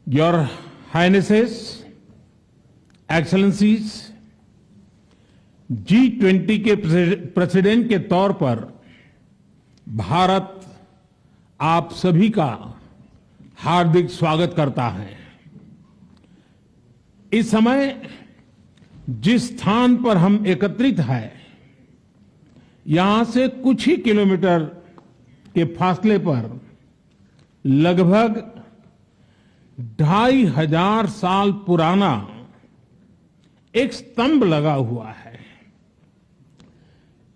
Your Highnesses, Excellencies, G20 के president के तौर पर भारत आप सभी का हार्दिक स्वागत करता है। इस समय जिस स्थान पर हम एकत्रित हैं, यहां से कुछ ही किलोमीटर के फासले पर लगभग 2500 साल पुराना एक स्तंभ लगा हुआ है।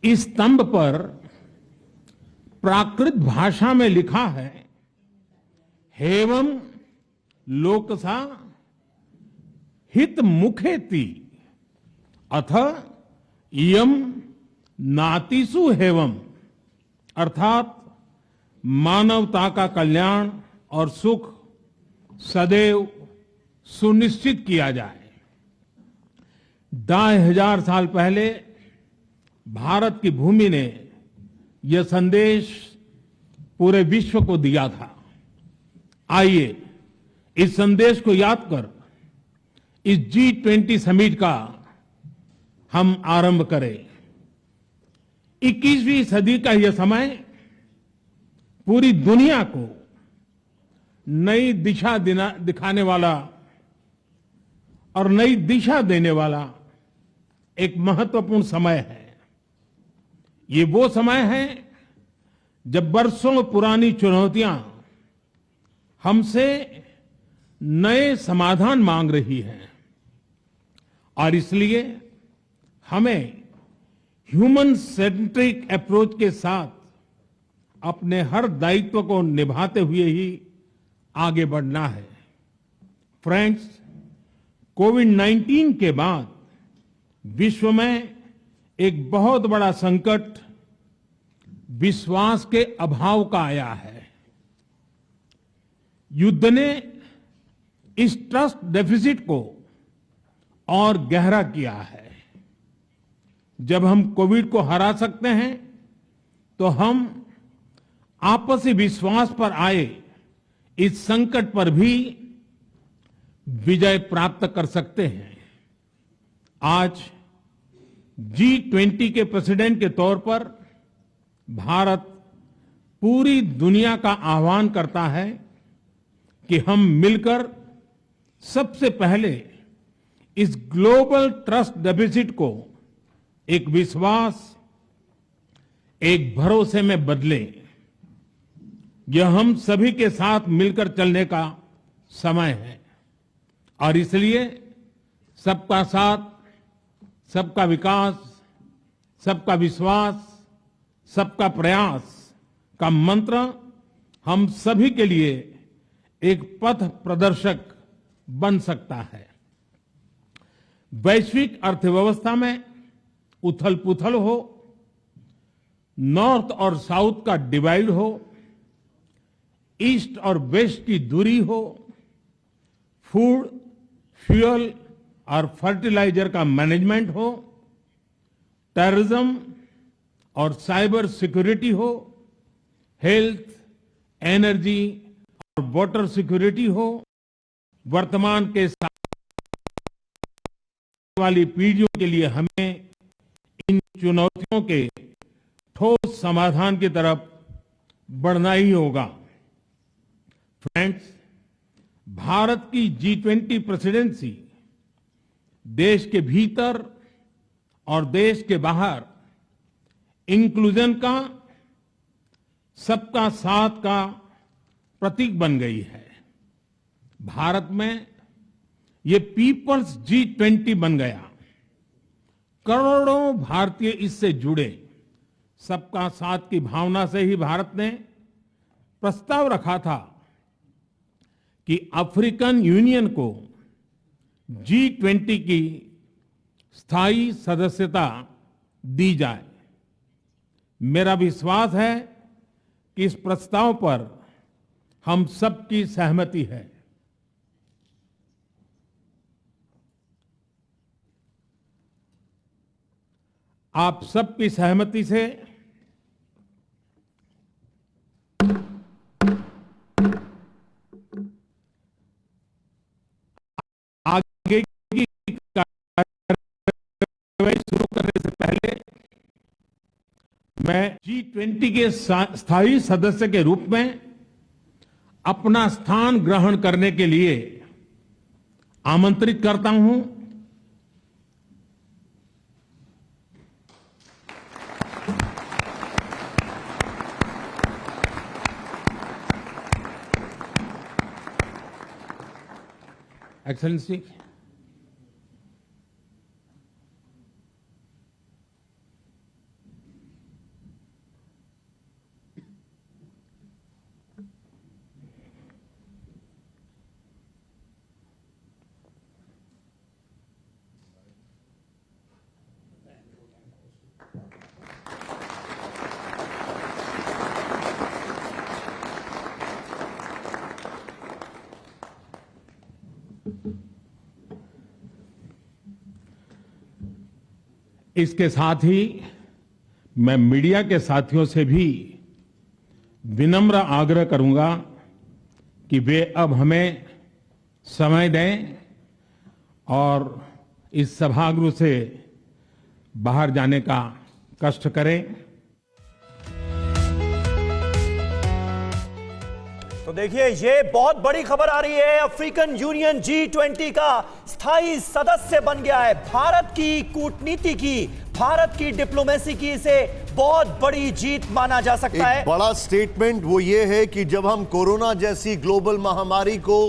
इस स्तंभ पर प्राकृत भाषा में लिखा है, हेवम लोकसा हित मुखेति अथ इयम नातिसु हेवम, अर्थात मानवता का कल्याण और सुख सदैव सुनिश्चित किया जाए। 2500 साल पहले भारत की भूमि ने यह संदेश पूरे विश्व को दिया था। आइए इस संदेश को याद कर इस G20 समिट का हम आरंभ करें। 21वीं सदी का यह समय पूरी दुनिया को नई दिशा दिखाने वाला और नई दिशा देने वाला एक महत्वपूर्ण समय है। ये वो समय है जब वर्षों पुरानी चुनौतियां हमसे नए समाधान मांग रही हैं और इसलिए हमें ह्यूमन सेंट्रिक अप्रोच के साथ अपने हर दायित्व को निभाते हुए ही आगे बढ़ना है। फ्रेंड्स, कोविड-19 के बाद विश्व में एक बहुत बड़ा संकट विश्वास के अभाव का आया है। युद्ध ने इस ट्रस्ट डेफिसिट को और गहरा किया है। जब हम कोविड को हरा सकते हैं तो हम आपसी विश्वास पर आए इस संकट पर भी विजय प्राप्त कर सकते हैं। आज G20 के प्रेसिडेंट के तौर पर भारत पूरी दुनिया का आह्वान करता है कि हम मिलकर सबसे पहले इस ग्लोबल ट्रस्ट डेफिसिट को एक विश्वास, एक भरोसे में बदलें। यह हम सभी के साथ मिलकर चलने का समय है और इसलिए सबका साथ, सबका विकास, सबका विश्वास, सबका प्रयास का मंत्र हम सभी के लिए एक पथ प्रदर्शक बन सकता है। वैश्विक अर्थव्यवस्था में उथल-पुथल हो, नॉर्थ और साउथ का डिवाइड हो, ईस्ट और वेस्ट की दूरी हो, फूड, फ्यूल और फर्टिलाइजर का मैनेजमेंट हो, टेररिज्म और साइबर सिक्योरिटी हो, हेल्थ, एनर्जी और वाटर सिक्योरिटी हो, वर्तमान के साथ वाली पीढ़ियों के लिए हमें इन चुनौतियों के ठोस समाधान की तरफ बढ़ना ही होगा। फ्रेंड्स, भारत की G20 प्रेसिडेंसी देश के भीतर और देश के बाहर इंक्लूजन का, सबका साथ का प्रतीक बन गई है। भारत में ये पीपल्स G20 बन गया। करोड़ों भारतीय इससे जुड़े। सबका साथ की भावना से ही भारत ने प्रस्ताव रखा था कि अफ्रीकन यूनियन को G20 की स्थायी सदस्यता दी जाए। मेरा विश्वास है कि इस प्रस्ताव पर हम सबकी सहमति है। आप सबकी सहमति से मैं G20 के स्थायी सदस्य के रूप में अपना स्थान ग्रहण करने के लिए आमंत्रित करता हूं। एक्सेलेंसी, इसके साथ ही मैं मीडिया के साथियों से भी विनम्र आग्रह करूंगा कि वे अब हमें समय दें और इस सभागृह से बाहर जाने का कष्ट करें। तो देखिए, ये बहुत बड़ी खबर आ रही है। अफ्रीकन यूनियन G20 का स्थायी सदस्य बन गया है। भारत की कूटनीति की, भारत की डिप्लोमेसी की इसे बहुत बड़ी जीत माना जा सकता है। बड़ा स्टेटमेंट वो ये है कि जब हम कोरोना जैसी ग्लोबल महामारी को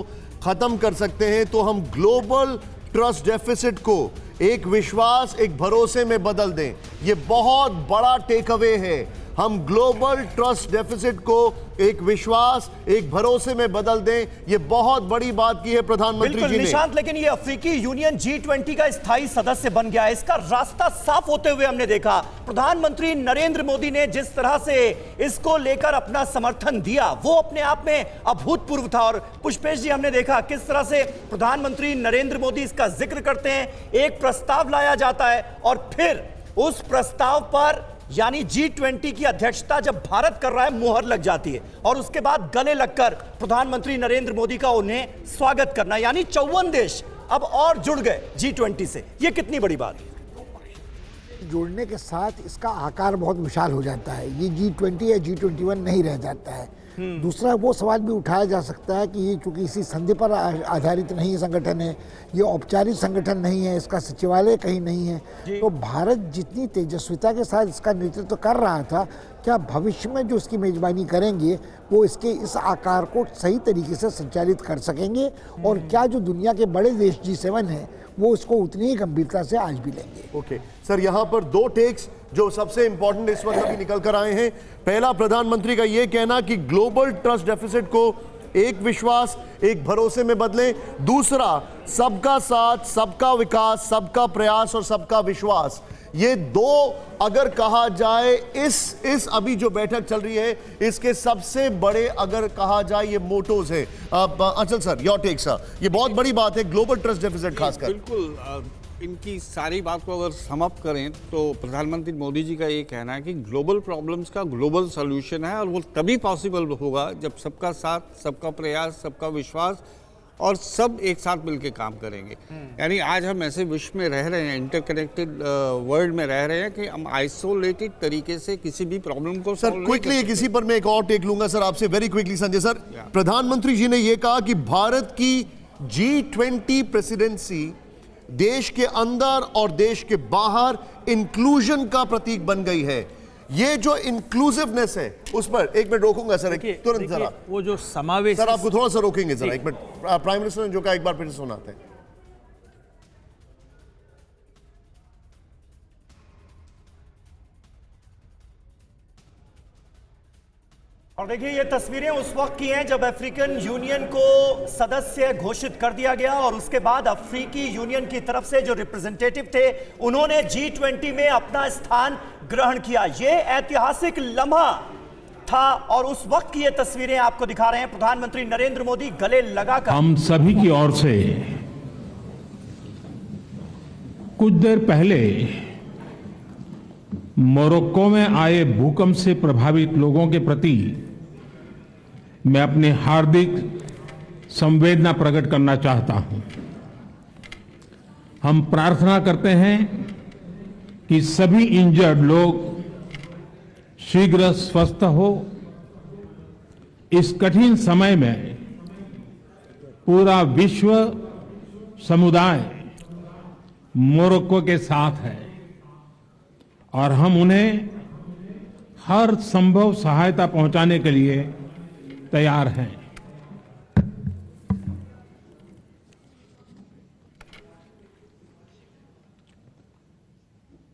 खत्म कर सकते हैं तो हम ग्लोबल ट्रस्ट डेफिसिट को एक विश्वास, एक भरोसे में बदल दें। ये बहुत बड़ा टेक अवे है। हम ग्लोबल ट्रस्ट डेफिसिट को एक विश्वास, एक भरोसे में बदल दें। ये बहुत बड़ी बात की है प्रधानमंत्री जी ने। निशांत, लेकिन ये अफ्रीकी यूनियन G20 का स्थायी सदस्य बन गया है, इसका रास्ता साफ होते हुए हमने देखा। प्रधानमंत्री नरेंद्र मोदी ने जिस तरह से इसको लेकर अपना समर्थन दिया वो अपने आप में अभूतपूर्व था। और पुष्पेश जी, हमने देखा किस तरह से प्रधानमंत्री नरेंद्र मोदी इसका जिक्र करते हैं, एक प्रस्ताव लाया जाता है और फिर उस प्रस्ताव पर यानी G20 की अध्यक्षता जब भारत कर रहा है मुहर लग जाती है और उसके बाद गले लगकर प्रधानमंत्री नरेंद्र मोदी का उन्हें स्वागत करना, यानी 54 देश अब और जुड़ गए G20 से। यह कितनी बड़ी बात है। जुड़ने के साथ इसका आकार बहुत विशाल हो जाता है। ये G20 या G21 नहीं रह जाता है। दूसरा वो सवाल भी उठाया जा सकता है कि ये चूंकि इसी संधि पर आधारित नहीं संगठन है, ये औपचारिक संगठन नहीं है, इसका सचिवालय कहीं नहीं है, तो भारत जितनी तेजस्विता के साथ इसका नेतृत्व कर रहा था, क्या भविष्य में जो इसकी मेजबानी करेंगे वो इसके इस आकार को सही तरीके से संचालित कर सकेंगे, और क्या जो दुनिया के बड़े देश G7 हैं वो इसको उतनी ही गंभीरता से आज भी लेंगे। ओके सर, यहाँ पर दो टेक्स जो सबसे इंपॉर्टेंट इस वक्त अभी निकल कर आए हैं। पहला, प्रधानमंत्री का यह कहना कि ग्लोबल ट्रस्ट डेफिसिट को एक विश्वास, एक भरोसे में बदलें। दूसरा, सबका साथ, सबका विकास, सबका प्रयास और सबका विश्वास। ये दो अगर कहा जाए इस अभी जो बैठक चल रही है इसके सबसे बड़े अगर कहा जाए ये मोटोज है। अंचल सर, योर टेक सर। ये बहुत बड़ी बात है ग्लोबल ट्रस्ट डेफिसिट खासकर। बिल्कुल, इनकी सारी बात को अगर सम अप करें तो प्रधानमंत्री मोदी जी का ये कहना है कि ग्लोबल प्रॉब्लम्स का ग्लोबल सॉल्यूशन है और वो तभी पॉसिबल होगा जब सबका साथ, सबका प्रयास, सबका विश्वास और सब एक साथ मिलकर काम करेंगे। यानी आज हम ऐसे विश्व में रह रहे हैं, इंटरकनेक्टेड वर्ल्ड में रह रहे हैं कि हम आइसोलेटेड तरीके से किसी भी प्रॉब्लम को सर क्विकली किसी पर मैं एक और टेक लूंगा सर आपसे, वेरी क्विकली संजय सर। प्रधानमंत्री जी ने यह कहा कि भारत की G20 प्रेसिडेंसी देश के अंदर और देश के बाहर इंक्लूजन का प्रतीक बन गई है। ये जो इंक्लूसिवनेस है उस पर एक मिनट रोकूंगा सर, तुरंत जरा वो जो समावेश सर आपको थोड़ा सा रोकेंगे जरा, एक मिनट। प्राइम मिनिस्टर ने जो कहा एक बार फिर सुनाते हैं। और देखिए, ये तस्वीरें उस वक्त की हैं जब अफ्रीकन यूनियन को सदस्य घोषित कर दिया गया और उसके बाद अफ्रीकी यूनियन की तरफ से जो रिप्रेजेंटेटिव थे उन्होंने G20 में अपना स्थान ग्रहण किया। ये ऐतिहासिक लम्हा था और उस वक्त की ये तस्वीरें आपको दिखा रहे हैं। प्रधानमंत्री नरेंद्र मोदी गले लगाकर हम सभी की ओर से कुछ देर पहले मोरक्को में आए भूकंप से प्रभावित लोगों के प्रति मैं अपनी हार्दिक संवेदना प्रकट करना चाहता हूं। हम प्रार्थना करते हैं कि सभी इंजर्ड लोग शीघ्र स्वस्थ हो। इस कठिन समय में पूरा विश्व समुदाय मोरक्को के साथ है और हम उन्हें हर संभव सहायता पहुंचाने के लिए तैयार हैं।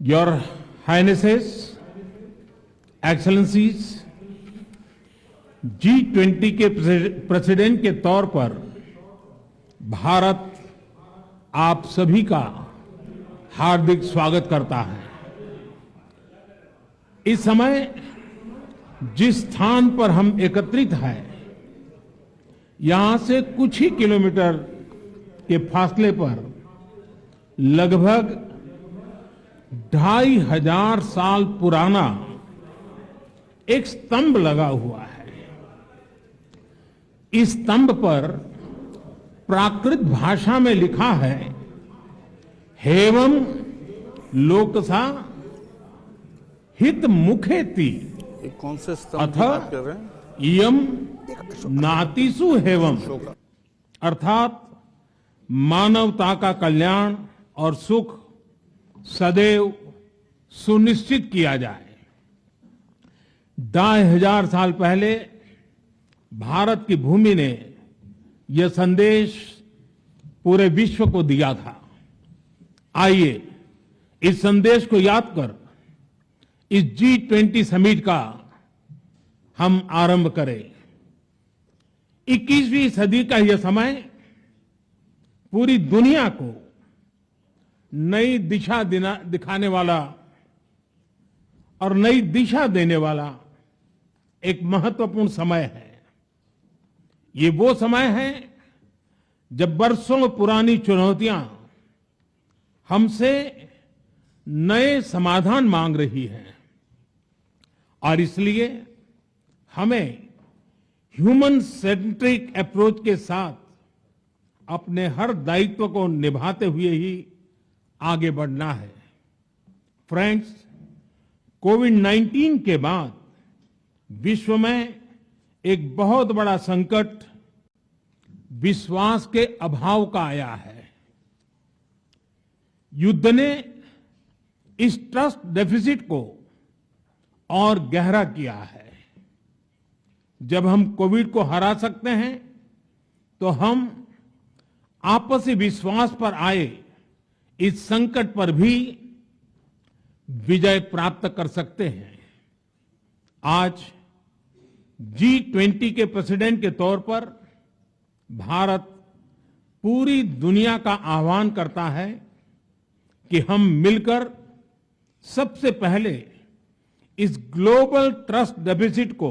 योर हाइनेसेस, एक्सेलेंसीज, G20 के प्रेसिडेंट के तौर पर भारत आप सभी का हार्दिक स्वागत करता है। इस समय जिस स्थान पर हम एकत्रित हैं, यहां से कुछ ही किलोमीटर के फासले पर लगभग 2500 साल पुराना एक स्तंभ लगा हुआ है। इस स्तंभ पर प्राकृत भाषा में लिखा है, हेवम लोकसा हित मुखेति ये कौन से स्तंभ की बात कर रहे हैं? इयम नातिसु हेवम, अर्थात मानवता का कल्याण और सुख सदैव सुनिश्चित किया जाए। 2500 साल पहले भारत की भूमि ने यह संदेश पूरे विश्व को दिया था। आइए इस संदेश को याद कर इस G20 समिट का हम आरंभ करें। 21वीं सदी का यह समय पूरी दुनिया को नई दिशा दिखाने वाला और नई दिशा देने वाला एक महत्वपूर्ण समय है। ये वो समय है जब बरसों पुरानी चुनौतियां हमसे नए समाधान मांग रही हैं और इसलिए हमें ह्यूमन सेंट्रिक अप्रोच के साथ अपने हर दायित्व को निभाते हुए ही आगे बढ़ना है। फ्रेंड्स, कोविड-19 के बाद विश्व में एक बहुत बड़ा संकट विश्वास के अभाव का आया है। युद्ध ने इस ट्रस्ट डेफिसिट को और गहरा किया है। जब हम कोविड को हरा सकते हैं तो हम आपसी विश्वास पर आए इस संकट पर भी विजय प्राप्त कर सकते हैं। आज G20 के प्रेसिडेंट के तौर पर भारत पूरी दुनिया का आह्वान करता है कि हम मिलकर सबसे पहले इस ग्लोबल ट्रस्ट डेफिसिट को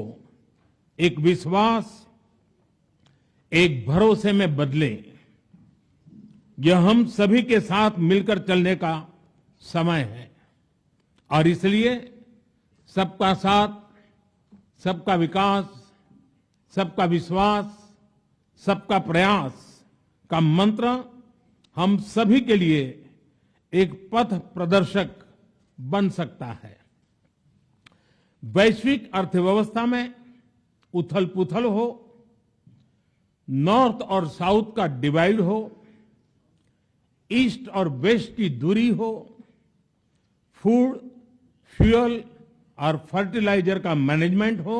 एक विश्वास, एक भरोसे में बदलें। यह हम सभी के साथ मिलकर चलने का समय है और इसलिए सबका साथ, सबका विकास, सबका विश्वास, सबका प्रयास का मंत्र हम सभी के लिए एक पथ प्रदर्शक बन सकता है। वैश्विक अर्थव्यवस्था में उथल-पुथल हो, नॉर्थ और साउथ का डिवाइड हो, ईस्ट और वेस्ट की दूरी हो, फूड, फ्यूल और फर्टिलाइजर का मैनेजमेंट हो,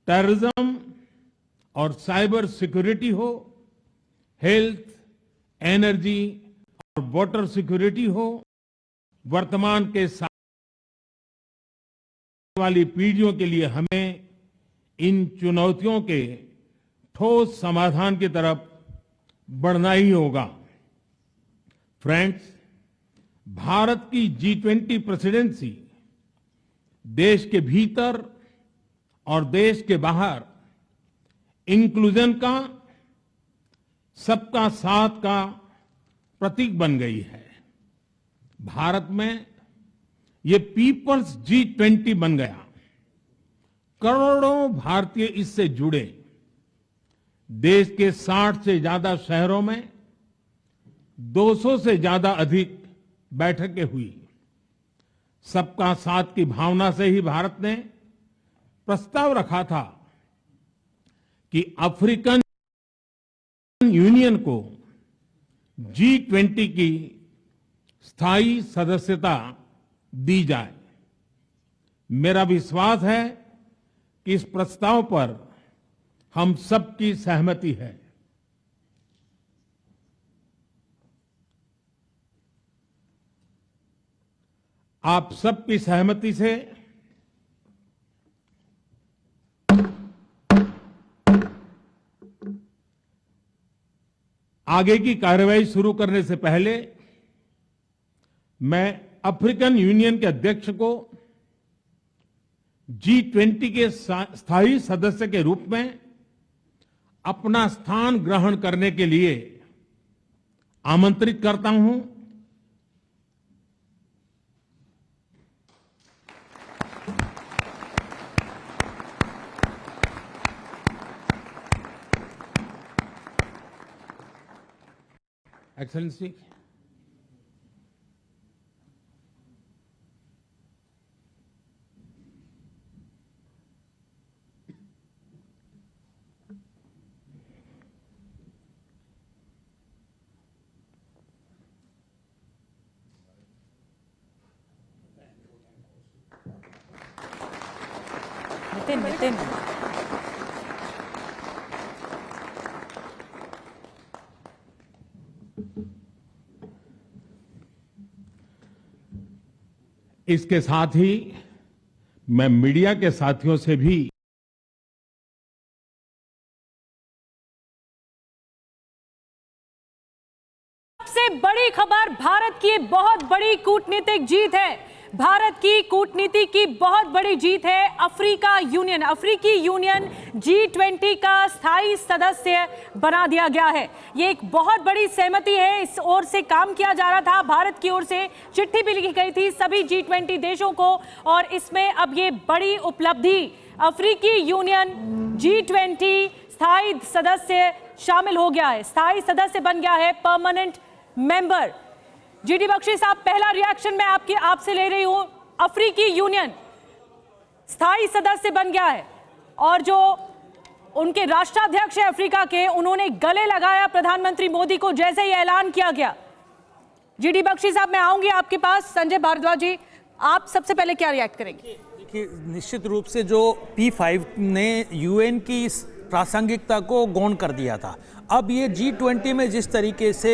टेररिज्म और साइबर सिक्योरिटी हो, हेल्थ, एनर्जी और वाटर सिक्योरिटी हो, वर्तमान के साथ वाली पीढ़ियों के लिए हमें इन चुनौतियों के ठोस समाधान की तरफ बढ़ना ही होगा। फ्रेंड्स, भारत की G20 प्रेसिडेंसी देश के भीतर और देश के बाहर इंक्लूजन का, सबका साथ का प्रतीक बन गई है। भारत में ये पीपल्स G20 बन गया। करोड़ों भारतीय इससे जुड़े। देश के 60 से ज्यादा शहरों में 200 से ज्यादा अधिक बैठकें हुई। सबका साथ की भावना से ही भारत ने प्रस्ताव रखा था कि अफ्रीकन यूनियन को G20 की स्थायी सदस्यता दी जाए। मेरा विश्वास है कि इस प्रस्ताव पर हम सबकी सहमति है। आप सबकी सहमति से आगे की कार्रवाई शुरू करने से पहले मैं अफ्रीकन यूनियन के अध्यक्ष को G20 के स्थायी सदस्य के रूप में अपना स्थान ग्रहण करने के लिए आमंत्रित करता हूं। एक्सेलेंसी, नितिन इसके साथ ही मैं मीडिया के साथियों से भी सबसे बड़ी खबर, भारत की बहुत बड़ी कूटनीतिक जीत है। भारत की कूटनीति की बहुत बड़ी जीत है। अफ्रीकी यूनियन G20 का स्थायी सदस्य बना दिया गया है। ये एक बहुत बड़ी सहमति है। इस ओर से काम किया जा रहा था, भारत की ओर से चिट्ठी भी लिखी गई थी सभी G20 देशों को, और इसमें अब ये बड़ी उपलब्धि, अफ्रीकी यूनियन G20 स्थायी सदस्य शामिल हो गया है, स्थायी सदस्य बन गया है, परमानेंट मेंबर। जीडी बख्शी साहब, पहला रिएक्शन मैं आपसे ले रही हूं। अफ्रीकी यूनियन स्थायी सदस्य बन गया है और जो उनके राष्ट्राध्यक्ष है अफ्रीका के, उन्होंने गले लगाया प्रधानमंत्री मोदी को जैसे ही ऐलान किया गया। जीडी बख्शी साहब, मैं आऊंगी आपके पास। संजय भारद्वाज जी, आप सबसे पहले क्या रिएक्ट करेंगे? देखिए, निश्चित रूप से जो P5 ने यूएन की इस प्रासंगिकता को गौण कर दिया था, अब ये G20 में जिस तरीके से,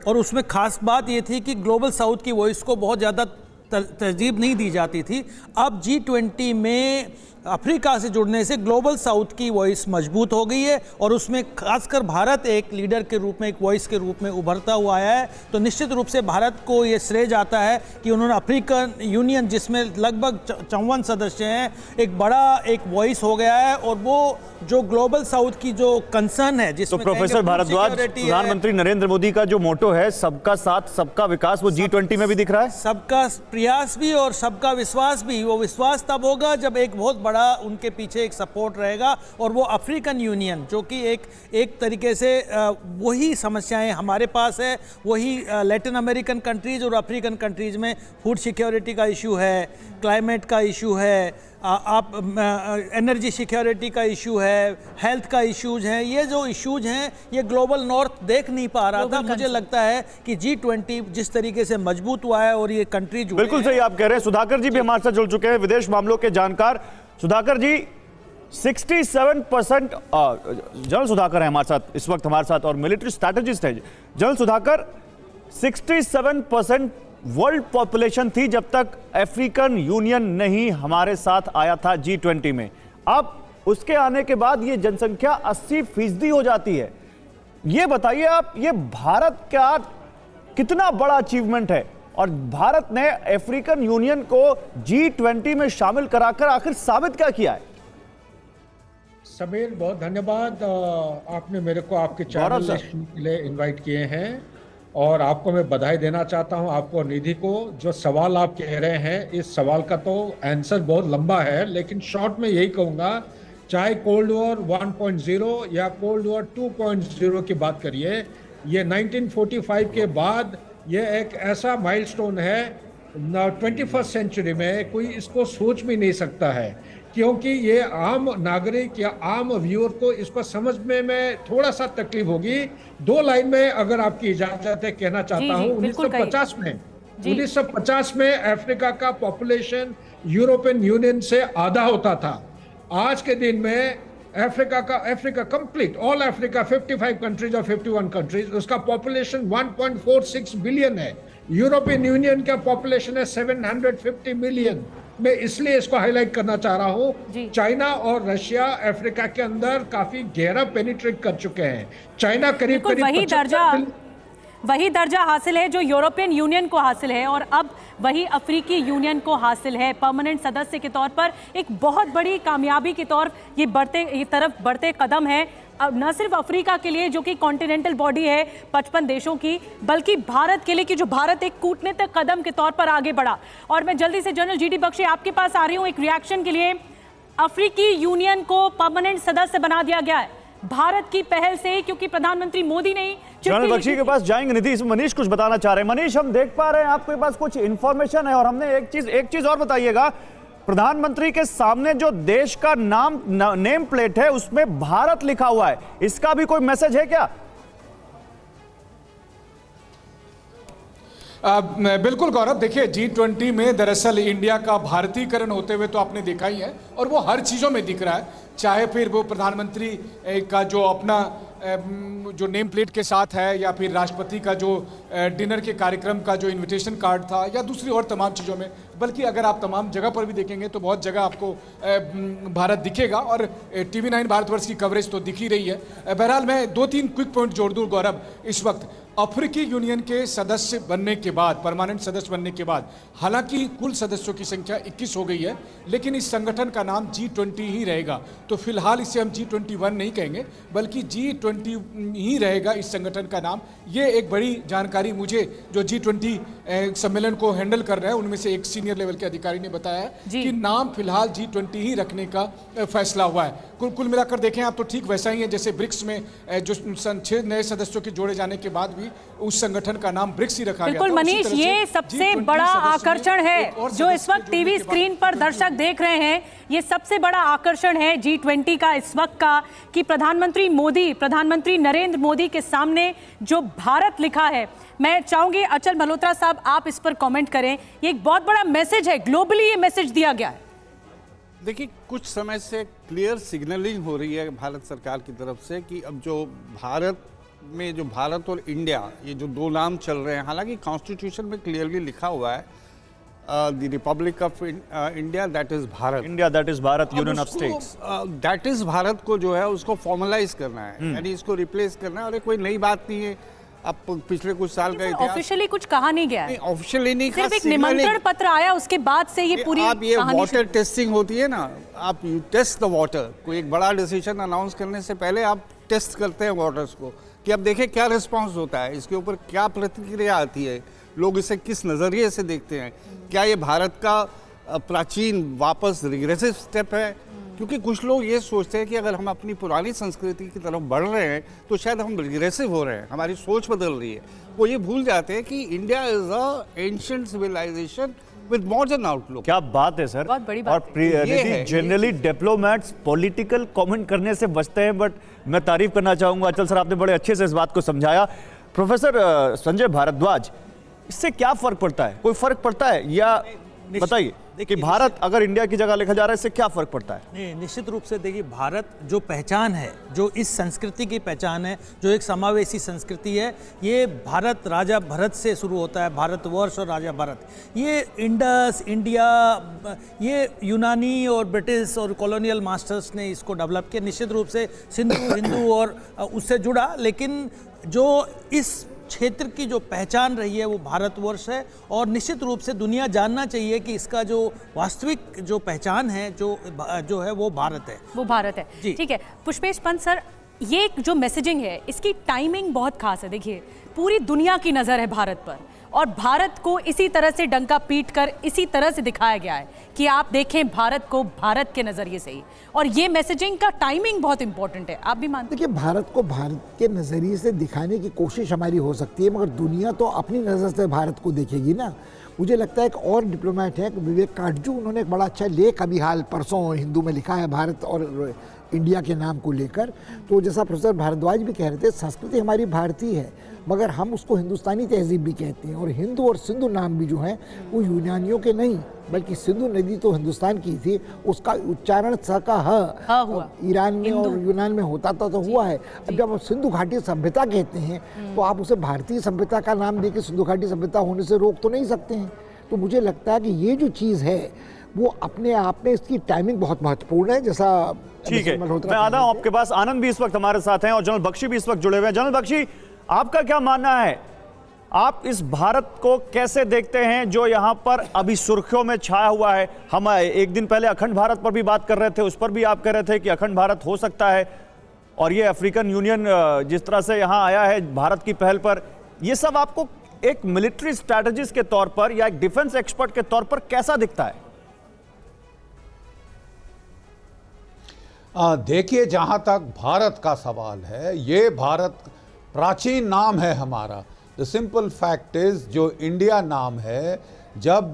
और उसमें खास बात ये थी कि ग्लोबल साउथ की वॉइस को बहुत ज़्यादा तरजीब नहीं दी जाती थी। अब G20 में अफ्रीका से जुड़ने से ग्लोबल साउथ की वॉइस मजबूत हो गई है और उसमें खासकर भारत एक लीडर के रूप में, एक वॉइस के रूप में उभरता हुआ आया है। तो निश्चित रूप से भारत को ये श्रेय जाता है कि उन्होंने अफ्रीकन यूनियन, जिसमें लगभग 54 सदस्य हैं, एक बड़ा एक वॉइस हो गया है। और वो जो ग्लोबल साउथ की जो कंसर्न है, जिसमें तो प्रोफेसर भारद्वाज, प्रधानमंत्री नरेंद्र मोदी का जो मोटो है सबका साथ सबका विकास, वो G20 में भी दिख रहा है। सबका प्रयास भी और सबका विश्वास भी। वो विश्वास तब होगा जब एक बहुत बड़ा उनके पीछे एक सपोर्ट रहेगा, और वो अफ्रीकन यूनियन जो कि एक तरीके से वही समस्याएं हमारे पास है, वही लैटिन अमेरिकन कंट्रीज और अफ्रीकन कंट्रीज में फूड सिक्योरिटी का इशू है, क्लाइमेट का इशू है, एनर्जी सिक्योरिटी का इशू है, हेल्थ का इश्यूज हैं। ये जो इश्यूज हैं ये ग्लोबल नॉर्थ देख नहीं पा रहा था। मुझे लगता है कि G20 जिस तरीके से मजबूत हुआ है और ये कंट्री जुड़े, बिल्कुल सही आप कह रहे हैं। सुधाकर जी भी हमारे साथ जुड़ चुके हैं, विदेश मामलों के जानकार। सुधाकर जी, 67% जनरल सुधाकर है हमारे साथ इस वक्त हमारे साथ, और मिलिट्री स्ट्रैटेजिस्ट है जनरल सुधाकर। 67% वर्ल्ड पॉपुलेशन थी जब तक अफ्रीकन यूनियन नहीं हमारे साथ आया था G20 में। अब उसके आने के बाद ये जनसंख्या 80% हो जाती है। ये बताइए आप, ये भारत का कितना बड़ा अचीवमेंट है, और भारत ने अफ्रीकन यूनियन को G20 में शामिल कराकर आखिर साबित क्या किया है? समीर, बहुत धन्यवाद। आपने मेरे को आपके चैनल के लिए इनवाइट किए हैं, और आपको मैं बधाई देना चाहता हूं, आपको और निधि को। जो सवाल आप कह रहे हैं, इस सवाल का तो आंसर बहुत लंबा है, लेकिन शॉर्ट में यही कहूंगा, चाहे कोल्ड वॉर 1.0 या कोल्ड वॉर 2.0 की बात करिए, ये 1945 के बाद ये एक ऐसा माइलस्टोन है 21st सेंचुरी में कोई इसको सोच भी नहीं सकता है, क्योंकि ये आम नागरिक या आम व्यूअर को इसको समझने में थोड़ा सा तकलीफ होगी। 2 लाइन में अगर आपकी इजाजत है कहना चाहता हूँ। 1950 में अफ्रीका का पॉपुलेशन यूरोपियन यूनियन से आधा होता था। आज के दिन में Africa complete all Africa 55 countries और 51 कंट्रीज, उसका पॉपुलेशन 1.46 बिलियन है। यूरोपियन यूनियन का पॉपुलेशन है 750 मिलियन। मैं इसलिए इसको हाईलाइट करना चाह रहा हूं। चाइना और रशिया अफ्रीका के अंदर काफी गहरा पेनिट्रेट कर चुके हैं। चाइना करीब वही दर्जा हासिल है जो यूरोपियन यूनियन को हासिल है, और अब वही अफ्रीकी यूनियन को हासिल है परमानेंट सदस्य के तौर पर। एक बहुत बड़ी कामयाबी की तरफ ये तरफ बढ़ते कदम है, अब न सिर्फ अफ्रीका के लिए जो कि कॉन्टिनेंटल बॉडी है 55 देशों की, बल्कि भारत के लिए कि जो भारत एक कूटनीतिक कदम के तौर पर आगे बढ़ा। और मैं जल्दी से जनरल जीडी बख्शी आपके पास आ रही हूँ एक रिएक्शन के लिए। अफ्रीकी यूनियन को परमानेंट सदस्य बना दिया गया है भारत की पहल से, क्योंकि प्रधानमंत्री मोदी ने जनरल बख्शी के पास जाएंगे निधि, इसमें मनीष कुछ बताना चाह रहे हैं। मनीष, हम देख पा रहे हैं आपके पास कुछ इंफॉर्मेशन है, और हमने एक चीज और बताइएगा, प्रधानमंत्री के सामने जो देश का नेम प्लेट है उसमें भारत लिखा हुआ है, इसका भी कोई मैसेज है क्या? बिल्कुल गौरव, देखिए G20 में दरअसल इंडिया का भारतीयकरण होते हुए तो आपने देखा ही है, और वो हर चीज़ों में दिख रहा है, चाहे फिर वो प्रधानमंत्री का जो अपना जो नेम प्लेट के साथ है, या फिर राष्ट्रपति का जो डिनर के कार्यक्रम का जो इनविटेशन कार्ड था, या दूसरी और तमाम चीज़ों में, बल्कि अगर आप तमाम जगह पर भी देखेंगे तो बहुत जगह आपको भारत दिखेगा, और TV9 भारतवर्ष की कवरेज तो दिख ही रही है। बहरहाल मैं 2-3 क्विक पॉइंट जोड़ दूँ गौरव। इस वक्त अफ्रीकी यूनियन के सदस्य बनने के बाद, परमानेंट सदस्य बनने के बाद, हालांकि कुल सदस्यों की संख्या 21 हो गई है, लेकिन इस संगठन का नाम G20 ही रहेगा। तो फिलहाल इसे हम G21 नहीं कहेंगे, बल्कि G20 ही रहेगा इस संगठन का नाम। ये एक बड़ी जानकारी मुझे जो G20 सम्मेलन को हैंडल कर रहे हैं उनमें से एक सीनियर लेवल के अधिकारी ने बताया है कि नाम फिलहाल G20 ही रखने का फैसला हुआ है। कुल मिलाकर देखें आप तो ठीक वैसा ही है जैसे ब्रिक्स में जो 6 नए सदस्यों के जोड़े जाने के बाद भी उस संगठन का नाम ब्रिक्स ही रखा गया। बिल्कुल मनीष, ये सबसे बड़ा आकर्षण है जो इस वक्त टीवी स्क्रीन पर दर्शक देख रहे हैं। ये सबसे बड़ा आकर्षण है G20 का इस वक्त का, कि प्रधानमंत्री नरेंद्र मोदी के सामने जो भारत लिखा है। मैं चाहूंगी अचल मल्होत्रा साहब आप इस पर कमेंट करें। ये एक बहुत बड़ा मैसेज है, ग्लोबली ये मैसेज दिया गया है। देखिए, कुछ समय से क्लियर सिग्नलिंग हो रही है भारत सरकार की तरफ से कि अब जो भारत में जो भारत और इंडिया, ये जो 2 नाम चल रहे हैं, हालांकि कॉन्स्टिट्यूशन में क्लियरली लिखा हुआ है the Republic of India, that is Bharat, union of states, that is Bharat को जो है उसको फॉर्मलाइज करना है, यानी इसको रिप्लेस करना है। और ये कोई नई बात नहीं है, अब पिछले कुछ साल का इतिहास, ऑफिशियली कुछ कहा नहीं गया है, ऑफिशियली नहीं, सिर्फ एक निमंत्रण पत्र आया, उसके बाद से ये पूरी आप ये वाटर टेस्टिंग होती है ना, आप यू टेस्ट द वाटर, कोई एक बड़ा डिसीजन अनाउंस करने से पहले आप टेस्ट करते हैं वाटर्स को, कि अब देखें क्या रिस्पांस होता है, इसके ऊपर क्या प्रतिक्रिया आती है, लोग इसे किस नज़रिए से देखते हैं, क्या ये भारत का प्राचीन वापस रिग्रेसिव स्टेप है। क्योंकि कुछ लोग ये सोचते हैं कि अगर हम अपनी पुरानी संस्कृति की तरफ बढ़ रहे हैं तो शायद हम रिग्रेसिव हो रहे हैं, हमारी सोच बदल रही है। वो ये भूल जाते हैं कि India is a ancient civilization with modern outlook. क्या बात है सर, बहुत बड़ी बात और जनरली डिप्लोमेट्स पॉलिटिकल कमेंट करने से बचते हैं, बट मैं तारीफ करना चाहूंगा अचल सर, आपने बड़े अच्छे से इस बात को समझाया। प्रोफेसर संजय भारद्वाज, इससे क्या फर्क पड़ता है, कोई फर्क पड़ता है, या बताइए कि भारत अगर इंडिया की जगह लिखा जा रहा है, इससे क्या फर्क पड़ता है? नहीं, निश्चित रूप से देखिए, भारत जो पहचान है, जो इस संस्कृति की पहचान है, जो एक समावेशी संस्कृति है, ये भारत राजा भरत से शुरू होता है, भारतवर्ष और राजा भरत। ये इंडस, इंडिया, ये यूनानी और ब्रिटिश और कॉलोनियल मास्टर्स ने इसको डेवलप किया। निश्चित रूप से सिंधु हिंदू और उससे जुड़ा, लेकिन जो इस क्षेत्र की जो पहचान रही है वो भारतवर्ष है, और निश्चित रूप से दुनिया जानना चाहिए कि इसका जो वास्तविक जो पहचान है, जो है वो भारत है, वो भारत है। ठीक है, पुष्पेश पंत सर, ये जो मैसेजिंग है इसकी टाइमिंग बहुत खास है। देखिए, पूरी दुनिया की नज़र है भारत पर और भारत को इसी तरह से डंका पीट कर इसी तरह से दिखाया गया है कि आप देखें भारत को भारत के नज़रिए से ही, और ये मैसेजिंग का टाइमिंग बहुत इंपॉर्टेंट है। आप भी मानते? देखिए, भारत को भारत के नज़रिए से दिखाने की कोशिश हमारी हो सकती है, मगर दुनिया तो अपनी नज़र से भारत को देखेगी ना। मुझे लगता है एक और डिप्लोमेट है विवेक काटजू, उन्होंने एक बड़ा अच्छा लेख अभी हाल परसों हिंदू में लिखा है भारत और इंडिया के नाम को लेकर। तो जैसा प्रोफेसर भारद्वाज भी कह रहे थे, संस्कृति हमारी भारतीय है मगर हम उसको हिंदुस्तानी तहजीब भी कहते हैं, और हिंदू और सिंधु नाम भी जो हैं वो यूनानियों के नहीं बल्कि सिंधु नदी तो हिंदुस्तान की थी, उसका उच्चारण स का ह हुआ ईरान में और यूनान में होता था तो हुआ है। अब जब आप सिंधु घाटी सभ्यता कहते हैं तो आप उसे भारतीय सभ्यता का नाम देकर सिंधु घाटी सभ्यता होने से रोक तो नहीं सकते हैं। तो मुझे लगता है कि ये जो चीज़ है वो अपने आप में इसकी टाइमिंग बहुत महत्वपूर्ण है। जैसा ठीक है, मैं आता हूं आपके पास। आनंद भी इस वक्त हमारे साथ हैं और जनरल बख्शी भी इस वक्त जुड़े हुए हैं। जनरल बख्शी, आपका क्या मानना है, आप इस भारत को कैसे देखते हैं जो यहां पर अभी सुर्खियों में छाया हुआ है? हम एक दिन पहले अखंड भारत पर भी बात कर रहे थे, उस पर भी आप कह रहे थे कि अखंड भारत हो सकता है, और ये अफ्रीकन यूनियन जिस तरह से यहां आया है भारत की पहल पर, ये सब आपको एक मिलिट्री स्ट्रैटेजिस्ट के तौर पर या एक डिफेंस एक्सपर्ट के तौर पर कैसा दिखता है? देखिए, जहां तक भारत का सवाल है, ये भारत प्राचीन नाम है हमारा। द सिंपल फैक्ट इज, जो इंडिया नाम है, जब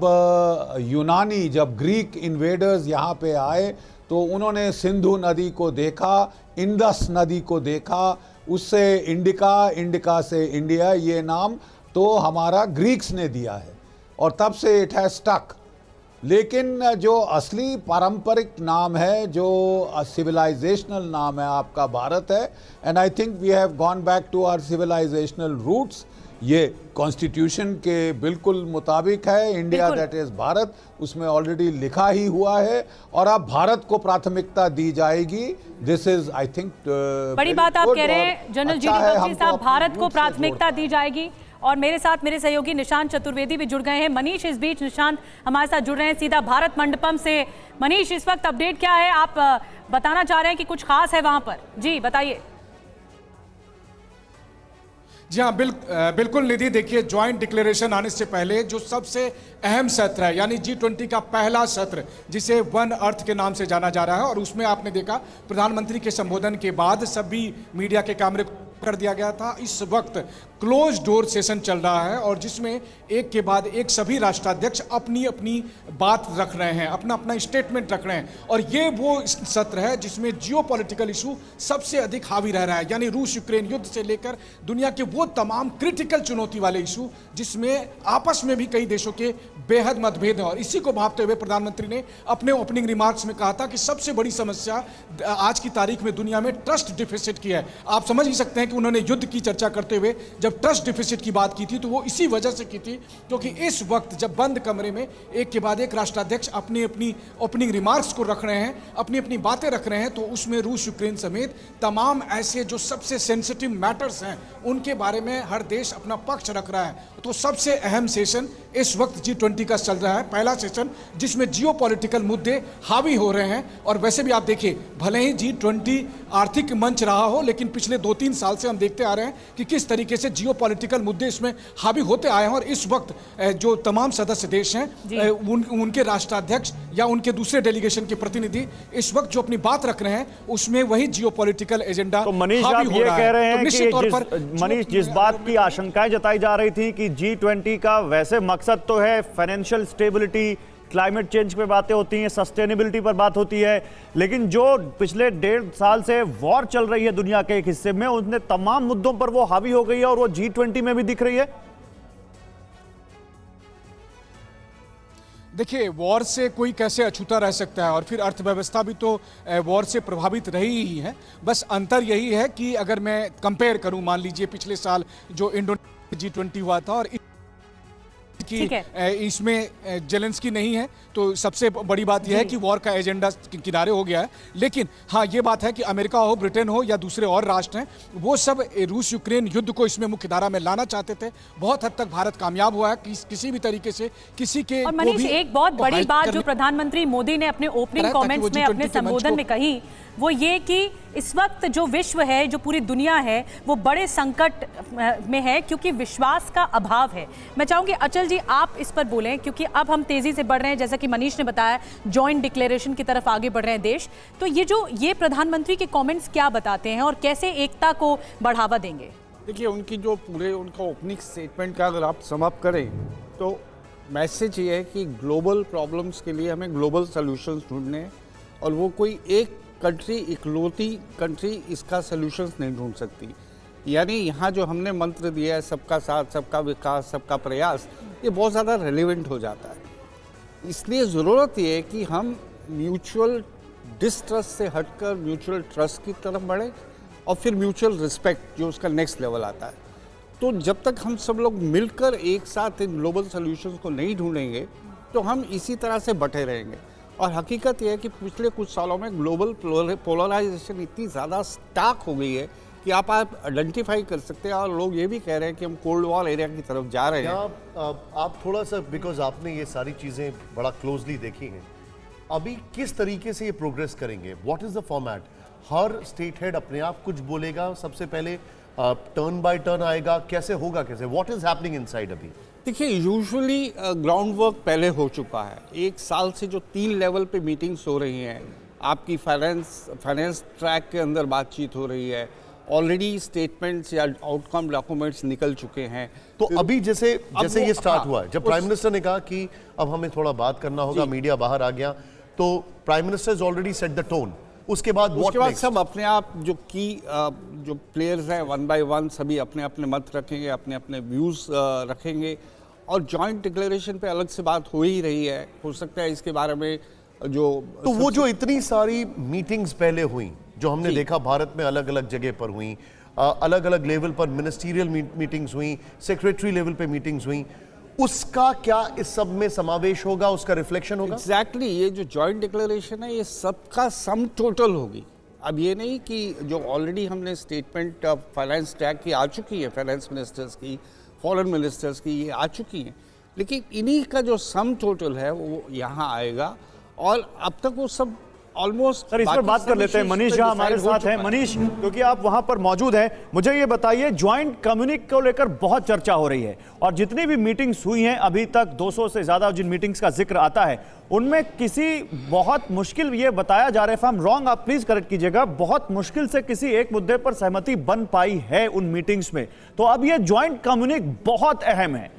यूनानी, जब ग्रीक इन्वेडर्स यहाँ पे आए तो उन्होंने सिंधु नदी को देखा, इंडस नदी को देखा, उससे इंडिका, इंडिका से इंडिया, ये नाम तो हमारा ग्रीक्स ने दिया है और तब से इट हैज स्टक। लेकिन जो असली पारंपरिक नाम है, जो सिविलाइजेशनल नाम है, आपका भारत है। And I think we have gone back to our civilizational roots. ये कॉन्स्टिट्यूशन के बिल्कुल मुताबिक है, इंडिया दैट इज भारत, उसमें ऑलरेडी लिखा ही हुआ है और अब भारत को प्राथमिकता दी जाएगी। दिस इज आई थिंक बड़ी बात आप कह रहे हैं जनरल जी बख्शी साहब, भारत को प्राथमिकता दी जाएगी। और मेरे साथ मेरे सहयोगी निशांत चतुर्वेदी भी जुड़ गए हैं। मनीष इस बीच, निशांत हमारे साथ जुड़ रहे हैं सीधा भारत मंडपम से। मनीष, इस वक्त अपडेट क्या है? आप बताना चाह रहे हैं कि कुछ खास है वहां पर? जी बताइए। जी हाँ, बिल्कुल निधि। देखिए, ज्वाइंट डिक्लेरेशन आने से पहले जो सबसे अहम सत्र है, यानी G20 का पहला सत्र, जिसे वन अर्थ के नाम से जाना जा रहा है, और उसमें आपने देखा प्रधानमंत्री के संबोधन के बाद सभी मीडिया के कैमरे कर दिया गया था। इस वक्त क्लोज डोर सेशन चल रहा है और जिसमें एक के बाद एक सभी राष्ट्राध्यक्ष अपनी अपनी बात रख रहे हैं, अपना अपना स्टेटमेंट रख रहे हैं। और ये वो सत्र है जिसमें जियोपॉलिटिकल इशू सबसे अधिक हावी रह रहा है, यानी रूस यूक्रेन युद्ध से लेकर दुनिया के वो तमाम क्रिटिकल चुनौती वाले इशू जिसमें आपस में भी कई देशों के बेहद मतभेद हैं। और इसी को भांपते हुए प्रधानमंत्री ने अपने ओपनिंग रिमार्क्स में कहा था कि सबसे बड़ी समस्या आज की तारीख में दुनिया में ट्रस्ट डिफिसिट की है। आप समझ ही सकते हैं कि उन्होंने युद्ध की चर्चा करते हुए जब ट्रस्ट डिफिसिट की बात की थी तो वो इसी वजह से की थी क्योंकि इस वक्त जब बंद कमरे में एक के बाद एक राष्ट्राध्यक्ष अपनी अपनी ओपनिंग रिमार्क्स को रख रहे हैं, अपनी अपनी बातें रख रहे हैं, तो उसमें रूस यूक्रेन समेत तमाम ऐसे जो सबसे सेंसिटिव मैटर्स हैं उनके बारे में हर देश अपना पक्ष रख रहा है। तो सबसे अहम सेशन इस वक्त G20 का चल रहा है, पहला सेशन जिसमें जियोपॉलिटिकल मुद्दे हावी हो रहे हैं। और वैसे भी आप देखिए, भले ही G20 आर्थिक मंच रहा हो, लेकिन पिछले 2-3 साल से हम देखते आ रहे हैं कि किस तरीके से जियोपॉलिटिकल मुद्दे इसमें हावी होते आए हैं। और इस वक्त जो तमाम सदस्य देश हैं उनके राष्ट्राध्यक्ष या उनके दूसरे डेलीगेशन के प्रतिनिधि इस वक्त जो अपनी बात रख रहे हैं उसमें वही जियोपॉलिटिकल एजेंडा। तो मनीष, आप ये कह रहे हैं कि मनीष, जिस बात की आशंकाएं जताई जा रही थी कि G20 का वैसे मकसद तो है फाइनेंशियल स्टेबिलिटी, क्लाइमेट चेंज पे बातें होती हैं, सस्टेनेबिलिटी पर बात होती है, लेकिन जो पिछले 1.5 साल से वॉर चल रही है दुनिया के एक हिस्से में, उन तमाम मुद्दों पर वो हावी हो गई है और वो G20 में भी दिख रही है। देखिए, वॉर से कोई कैसे अछूता रह सकता है, और फिर अर्थव्यवस्था भी तो वॉर से प्रभावित रही ही है। बस अंतर यही है कि अगर मैं कंपेयर करूं, मान लीजिए पिछले साल जो इंडोनेशिया G20 हुआ था और कि इसमें जेलेंस्की नहीं है, तो सबसे बड़ी बात यह है कि वॉर का एजेंडा किनारे हो गया है। लेकिन हाँ, ये बात है कि अमेरिका हो, ब्रिटेन हो या दूसरे और राष्ट्र हैं, वो सब रूस यूक्रेन युद्ध को इसमें मुख्य धारा में लाना चाहते थे। बहुत हद तक भारत कामयाब हुआ है कि किसी भी तरीके से किसी के। और मनीष, एक बहुत बड़ी बात जो प्रधानमंत्री मोदी ने अपने ओपनिंग कमेंट्स में, अपने संबोधन में कही, वो ये कि इस वक्त जो विश्व है, जो पूरी दुनिया है, वो बड़े संकट में है क्योंकि विश्वास का अभाव है। मैं चाहूंगी अचल जी आप इस पर बोलें, क्योंकि अब हम तेजी से बढ़ रहे हैं, जैसा कि मनीष ने बताया, जॉइंट डिक्लेरेशन की तरफ आगे बढ़ रहे हैं देश। तो ये प्रधानमंत्री के कमेंट्स क्या बताते हैं और कैसे एकता को बढ़ावा देंगे? देखिए, उनकी जो उनका ओपनिंग स्टेटमेंट का अगर आप समाप्त करें तो मैसेज ये है कि ग्लोबल प्रॉब्लम्स के लिए हमें ग्लोबल सॉल्यूशंस ढूंढने हैं और वो कोई एक कंट्री, इकलौती कंट्री इसका सॉल्यूशंस नहीं ढूंढ सकती। यानी यहाँ जो हमने मंत्र दिया है, सबका साथ, सबका विकास, सबका प्रयास, ये बहुत ज़्यादा रेलिवेंट हो जाता है। इसलिए ज़रूरत ये है कि हम म्यूचुअल डिस्ट्रस्ट से हटकर म्यूचुअल ट्रस्ट की तरफ बढ़ें और फिर म्यूचुअल रिस्पेक्ट, जो उसका नेक्स्ट लेवल आता है। तो जब तक हम सब लोग मिलकर एक साथ इन ग्लोबल सॉल्यूशंस को नहीं ढूंढेंगे तो हम इसी तरह से बटे रहेंगे। और हकीकत यह है कि पिछले कुछ सालों में ग्लोबल पोलराइजेशन इतनी ज़्यादा स्टार्क हो गई है कि आप आइडेंटिफाई कर सकते हैं, और लोग ये भी कह रहे हैं कि हम कोल्ड वॉर एरिया की तरफ जा रहे हैं। आप थोड़ा सा, बिकॉज आपने ये सारी चीज़ें बड़ा क्लोजली देखी हैं, अभी किस तरीके से ये प्रोग्रेस करेंगे? What is the format? Her state head अपने आप कुछ बोलेगा, सबसे पहले टर्न बाय टर्न आएगा, कैसे होगा, कैसे? व्हाट इज हैपनिंग इनसाइड अभी? देखिए, यूजुअली ग्राउंड वर्क पहले हो चुका है। एक साल से जो 3 लेवल पे मीटिंग्स हो रही हैं, आपकी फाइनेंस ट्रैक के अंदर बातचीत हो रही है, ऑलरेडी स्टेटमेंट्स या आउटकम डॉक्यूमेंट्स निकल चुके हैं। तो अभी जैसे ये स्टार्ट हुआ है, जब प्राइम मिनिस्टर ने कहा कि अब हमें थोड़ा बात करना होगा, मीडिया बाहर आ गया, तो prime minister is already set the tone. उसके बाद सब अपने आप जो प्लेयर्स हैं, वन बाय वन सभी अपने अपने मत रखेंगे, अपने अपने व्यूज़ रखेंगे, और जॉइंट डिक्लेरेशन पे अलग से बात हो ही रही है। हो सकता है इसके बारे में तो वो जो इतनी सारी मीटिंग्स पहले हुई, जो हमने देखा भारत में अलग अलग जगह पर हुई, अलग अलग लेवल पर मिनिस्टीरियल मीटिंग्स हुई, सेक्रेटरी लेवल पे मीटिंग्स हुई, उसका क्या इस सब में समावेश होगा, उसका रिफ्लेक्शन होगा? एग्जैक्टली ये जो जॉइंट डिक्लेरेशन है, ये सबका सम टोटल होगी। अब ये नहीं कि जो ऑलरेडी हमने स्टेटमेंट फाइनेंस ट्रैक की आ चुकी है, फाइनेंस मिनिस्टर्स की, फॉरेन मिनिस्टर्स की, ये आ चुकी हैं, लेकिन इन्हीं का जो सम टोटल है वो यहाँ आएगा, और अब तक वो सब ऑलमोस्ट। सर, इस पर बात कर लेते हैं। मनीष जहां हमारे साथ हैं, मनीष, क्योंकि आप वहां पर मौजूद हैं, मुझे ये बताइए, ज्वाइंट कम्युनिक को लेकर बहुत चर्चा हो रही है, और जितनी भी मीटिंग्स हुई हैं अभी तक, 200 से ज्यादा जिन मीटिंग्स का जिक्र आता है, उनमें किसी बहुत मुश्किल, ये बताया जा रहा है, इफ आई एम रॉन्ग आप प्लीज करेक्ट कीजिएगा, बहुत मुश्किल से किसी एक मुद्दे पर सहमति बन पाई है उन मीटिंग्स में। तो अब ये ज्वाइंट कम्युनिक बहुत अहम है,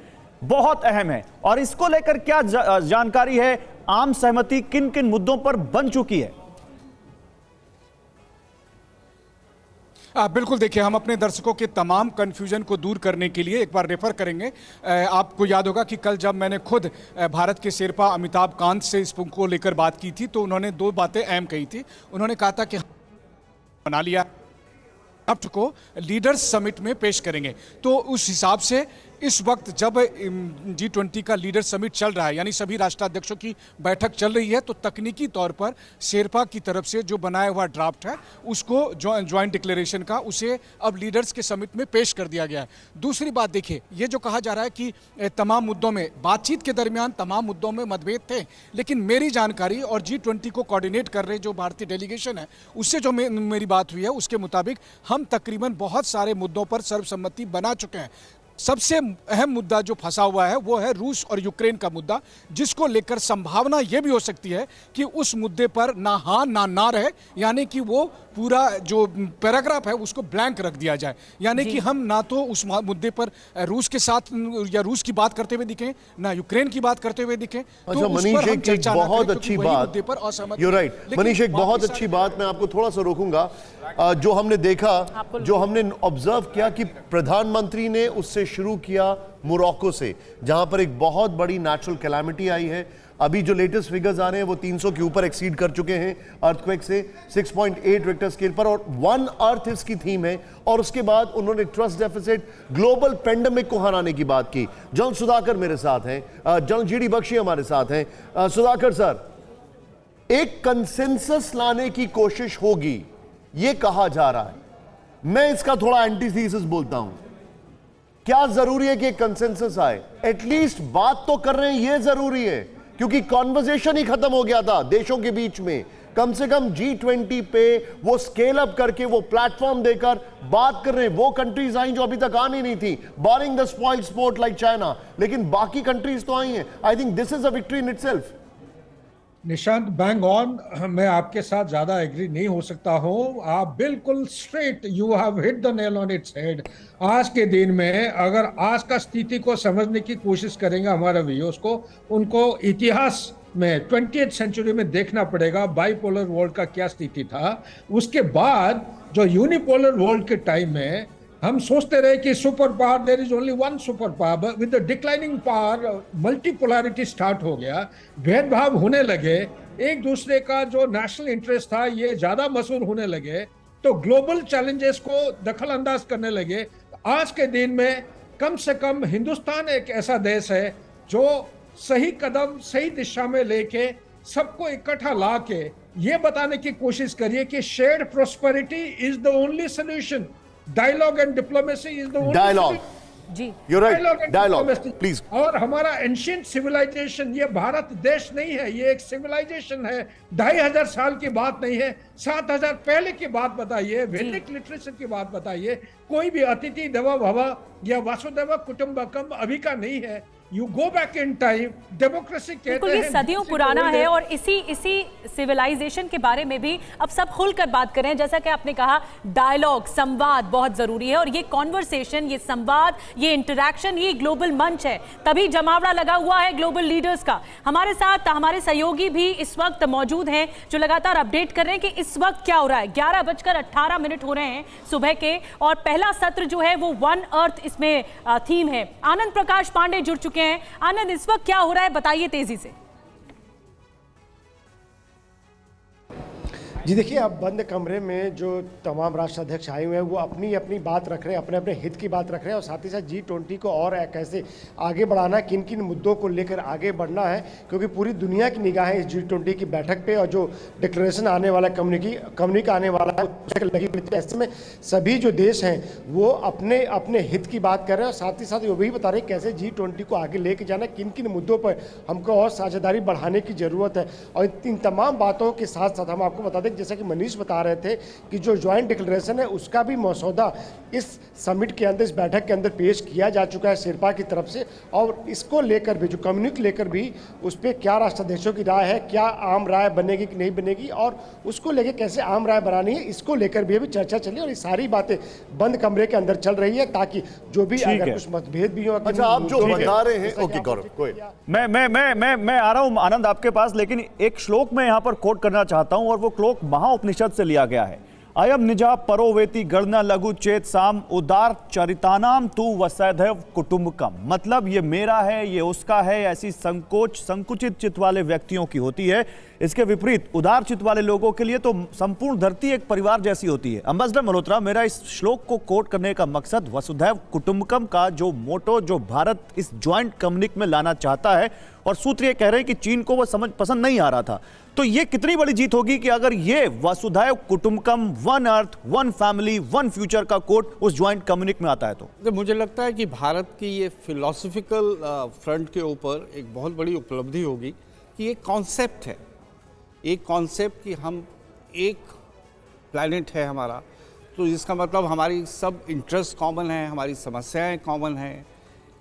बहुत अहम है, और इसको लेकर क्या जानकारी है? आम सहमति किन किन मुद्दों पर बन चुकी है? बिल्कुल, देखिए, हम अपने दर्शकों के तमाम कंफ्यूजन को दूर करने के लिए एक बार रेफर करेंगे। आपको याद होगा कि कल जब मैंने खुद भारत के शेरपा अमिताभ कांत से इस को लेकर बात की थी, तो उन्होंने 2 बातें अहम कही थी। उन्होंने कहा था कि बना लिया ड्राफ्ट को लीडर्स समिट में पेश करेंगे। तो उस हिसाब से इस वक्त जब G20 का लीडर समिट चल रहा है, यानी सभी राष्ट्राध्यक्षों की बैठक चल रही है, तो तकनीकी तौर पर शेरपा की तरफ से जो बनाया हुआ ड्राफ्ट है, उसको ज्वाइंट डिक्लेरेशन का, उसे अब लीडर्स के समिट में पेश कर दिया गया है। दूसरी बात देखिए, ये जो कहा जा रहा है कि तमाम मुद्दों में, बातचीत के दरमियान तमाम मुद्दों में मतभेद थे, लेकिन मेरी जानकारी और G20 को कोऑर्डिनेट कर रहे जो भारतीय डेलीगेशन है, उससे जो मेरी बात हुई है, उसके मुताबिक हम तकरीबन बहुत सारे मुद्दों पर सर्वसम्मति बना चुके हैं। सबसे अहम मुद्दा जो फंसा हुआ है वो है रूस और यूक्रेन का मुद्दा, जिसको लेकर संभावना ये भी हो सकती है कि उस मुद्दे पर ना हाँ ना रहे, यानी कि वो पूरा जो पैराग्राफ है उसको ब्लैंक रख दिया जाए, यानी कि हम ना तो उस मुद्दे पर रूस के साथ या रूस की बात करते हुए दिखें, ना यूक्रेन की बात करते हुए दिखें। अच्छा मनीष, एक बहुत अच्छी बात, यू राइट मनीष, एक बहुत अच्छी बात, मैं आपको थोड़ा सा रोकूंगा। जो हमने देखा, जो हमने ऑब्जर्व किया कि प्रधानमंत्री ने उससे शुरू किया मोरक्को से, जहां पर एक बहुत बड़ी नेचुरल कैलामिटी आई है। अभी जो लेटेस्ट फिगर्स आ रहे हैं वो 300 के ऊपर एक्सीड कर चुके हैं अर्थक्वेक से, 6.8 रिक्टर स्केल पर, और वन अर्थ इसकी थीम है। और उसके बाद उन्होंने ट्रस्ट डेफिसिट, ग्लोबल पेंडेमिक को हराने की बात की। जनरल सुधाकर मेरे साथ हैं, जनरल जीडी बख्शी हमारे साथ हैं। सुधाकर सर, एक कंसेंसस लाने की कोशिश होगी ये कहा जा रहा है, मैं इसका थोड़ा एंटीथीसिस बोलता हूं। क्या जरूरी है कि कंसेंसस आए? एटलीस्ट बात तो कर रहे हैं, ये जरूरी है, क्योंकि कॉन्वर्सेशन ही खत्म हो गया था देशों के बीच में। कम से कम G20 पे वो स्केल अप करके वो प्लेटफॉर्म देकर बात कर रहे हैं। वो कंट्रीज आई जो अभी तक आ नहीं थी, barring the spoiled sport like China, लेकिन बाकी कंट्रीज तो आई हैं। I think this is a victory in itself. Nishant, bang on. मैं आपके साथ ज्यादा एग्री नहीं हो सकता हूं। आप बिल्कुल straight, you have hit the nail on its head. आज के दिन में अगर आज का स्थिति को समझने की कोशिश करेंगे हमारे व्यूअर्स को, उनको इतिहास में 20th सेंचुरी में देखना पड़ेगा बाइपोलर वर्ल्ड का क्या स्थिति था। उसके बाद जो यूनिपोलर वर्ल्ड के टाइम में हम सोचते रहे कि super power, there is only one super power. With the declining power multipolarity start हो गया, भेदभाव होने लगे, एक दूसरे का जो नेशनल इंटरेस्ट था ये ज्यादा मशहूर होने लगे, तो ग्लोबल चैलेंजेस को दखल अंदाज करने लगे। आज के दिन में कम से कम हिंदुस्तान एक ऐसा देश है जो सही कदम सही दिशा में लेके सबको इकट्ठा ला के ये बताने की कोशिश करिए कि shared prosperity is the only solution. Dialogue and diplomacy is the only dialogue. जी, You're right. Dialogue, please. और हमारा एंशियंट सिविलाइजेशन, ये भारत देश नहीं है, ये एक सिविलाइजेशन है। 2500 साल की बात नहीं है, 7000 पहले की बात बताइए, वैदिक लिटरेचर की बात बताइए। कोई भी अतिथि देवो भव या वसुधैव कुटुंबकम अभी का नहीं है। You go back in time, democracy कहते हैं, ये सदियों पुराना है। और इसी सिविलाइजेशन के बारे में भी अब सब खुलकर बात करें। जैसा कि आपने कहा, डायलॉग, संवाद बहुत जरूरी है, और ये कॉन्वर्सेशन, ये संवाद, ये इंटरैक्शन, ये ग्लोबल मंच है। तभी जमावड़ा लगा हुआ है ग्लोबल लीडर्स का। हमारे साथ हमारे सहयोगी भी इस वक्त मौजूद हैं जो लगातार अपडेट कर रहे हैं कि इस वक्त क्या हो रहा है। 11:18 हो रहे हैं सुबह के, और पहला सत्र जो है वो वन अर्थ इसमें थीम है। आनंद प्रकाश पांडे जुड़ चुके हैं। आनंद, इस वक्त क्या हो रहा है, बताइए तेजी से। जी देखिए, अब बंद कमरे में जो तमाम राष्ट्राध्यक्ष आए हुए हैं वो अपनी अपनी बात रख रहे हैं, अपने अपने हित की बात रख रहे हैं, और साथ ही साथ G20 को और कैसे आगे बढ़ाना, किन किन मुद्दों को लेकर आगे बढ़ना है, क्योंकि पूरी दुनिया की निगाहें इस G20 की बैठक पे और जो डिक्लेरेशन आने वाला कम्युनिके आने वाला है उससे लगी हुई है। ऐसे में सभी जो देश हैं वो अपने अपने हित की बात कर रहे हैं, और साथ ही साथ वो भी बता रहे हैं कैसे G20 को आगे लेके जाना, किन किन मुद्दों पर हमको और साझेदारी बढ़ाने की ज़रूरत है। और इन तमाम बातों के साथ साथ हम आपको बता दें, जैसा कि मनीष बता रहे थे, कि जो ज्वाइंट डिक्लेरेशन है उसका भी मसौदा इस समिट के अंदर, इस बैठक के अंदर पेश किया जा चुका है शेरपा की तरफ से। और इसको लेकर भी, जो कम्युनिके लेकर भी, उस पर क्या राष्ट्राध्यक्षों की राय है, क्या आम राय बनेगी कि नहीं बनेगी, और उसको लेकर कैसे आम राय बनानी है, इसको लेकर भी अभी चर्चा चली। और ये सारी बातें बंद कमरे के अंदर चल रही है, ताकि जो भी अगर कुछ मतभेद भी हो। अच्छा, आप जो बता रहे हैं, ओके गौरव, मैं आ रहा हूं आनंद आपके पास, लेकिन एक श्लोक मैं यहां पर कोट करना चाहता हूं, और वो श्लोक महाउपनिषद से लिया गया है। अयम निजा परोवेति गणना लघु चेत साम उदार चरितानाम तू वसैधैव कुटुंबकम। मतलब ये मेरा है, ये उसका है, ऐसी संकुचित चित्त वाले व्यक्तियों की होती है। इसके विपरीत उदार चित्त वाले लोगों के लिए तो संपूर्ण धरती एक परिवार जैसी होती है। अम्बेसडर मल्होत्रा, मेरा इस श्लोक को कोट करने का मकसद वसुधैव कुटुंबकम का जो मोटो, जो भारत इस ज्वाइंट कम्युनिके में लाना चाहता है, और सूत्र ये कह रहे हैं कि चीन को वो समझ पसंद नहीं आ रहा था। तो ये कितनी बड़ी जीत होगी कि अगर ये वसुधैव कुटुंबकम, one earth, one family, one future का कोट उस ज्वाइंट कम्युनिके में आता है। तो मुझे लगता है कि भारत की ये फिलॉसफिकल फ्रंट के ऊपर एक बहुत बड़ी उपलब्धि होगी कि ये कॉन्सेप्ट है, एक कॉन्सेप्ट कि हम एक प्लैनेट है हमारा, तो इसका मतलब हमारी सब इंटरेस्ट कॉमन है, हमारी समस्याएं कॉमन हैं,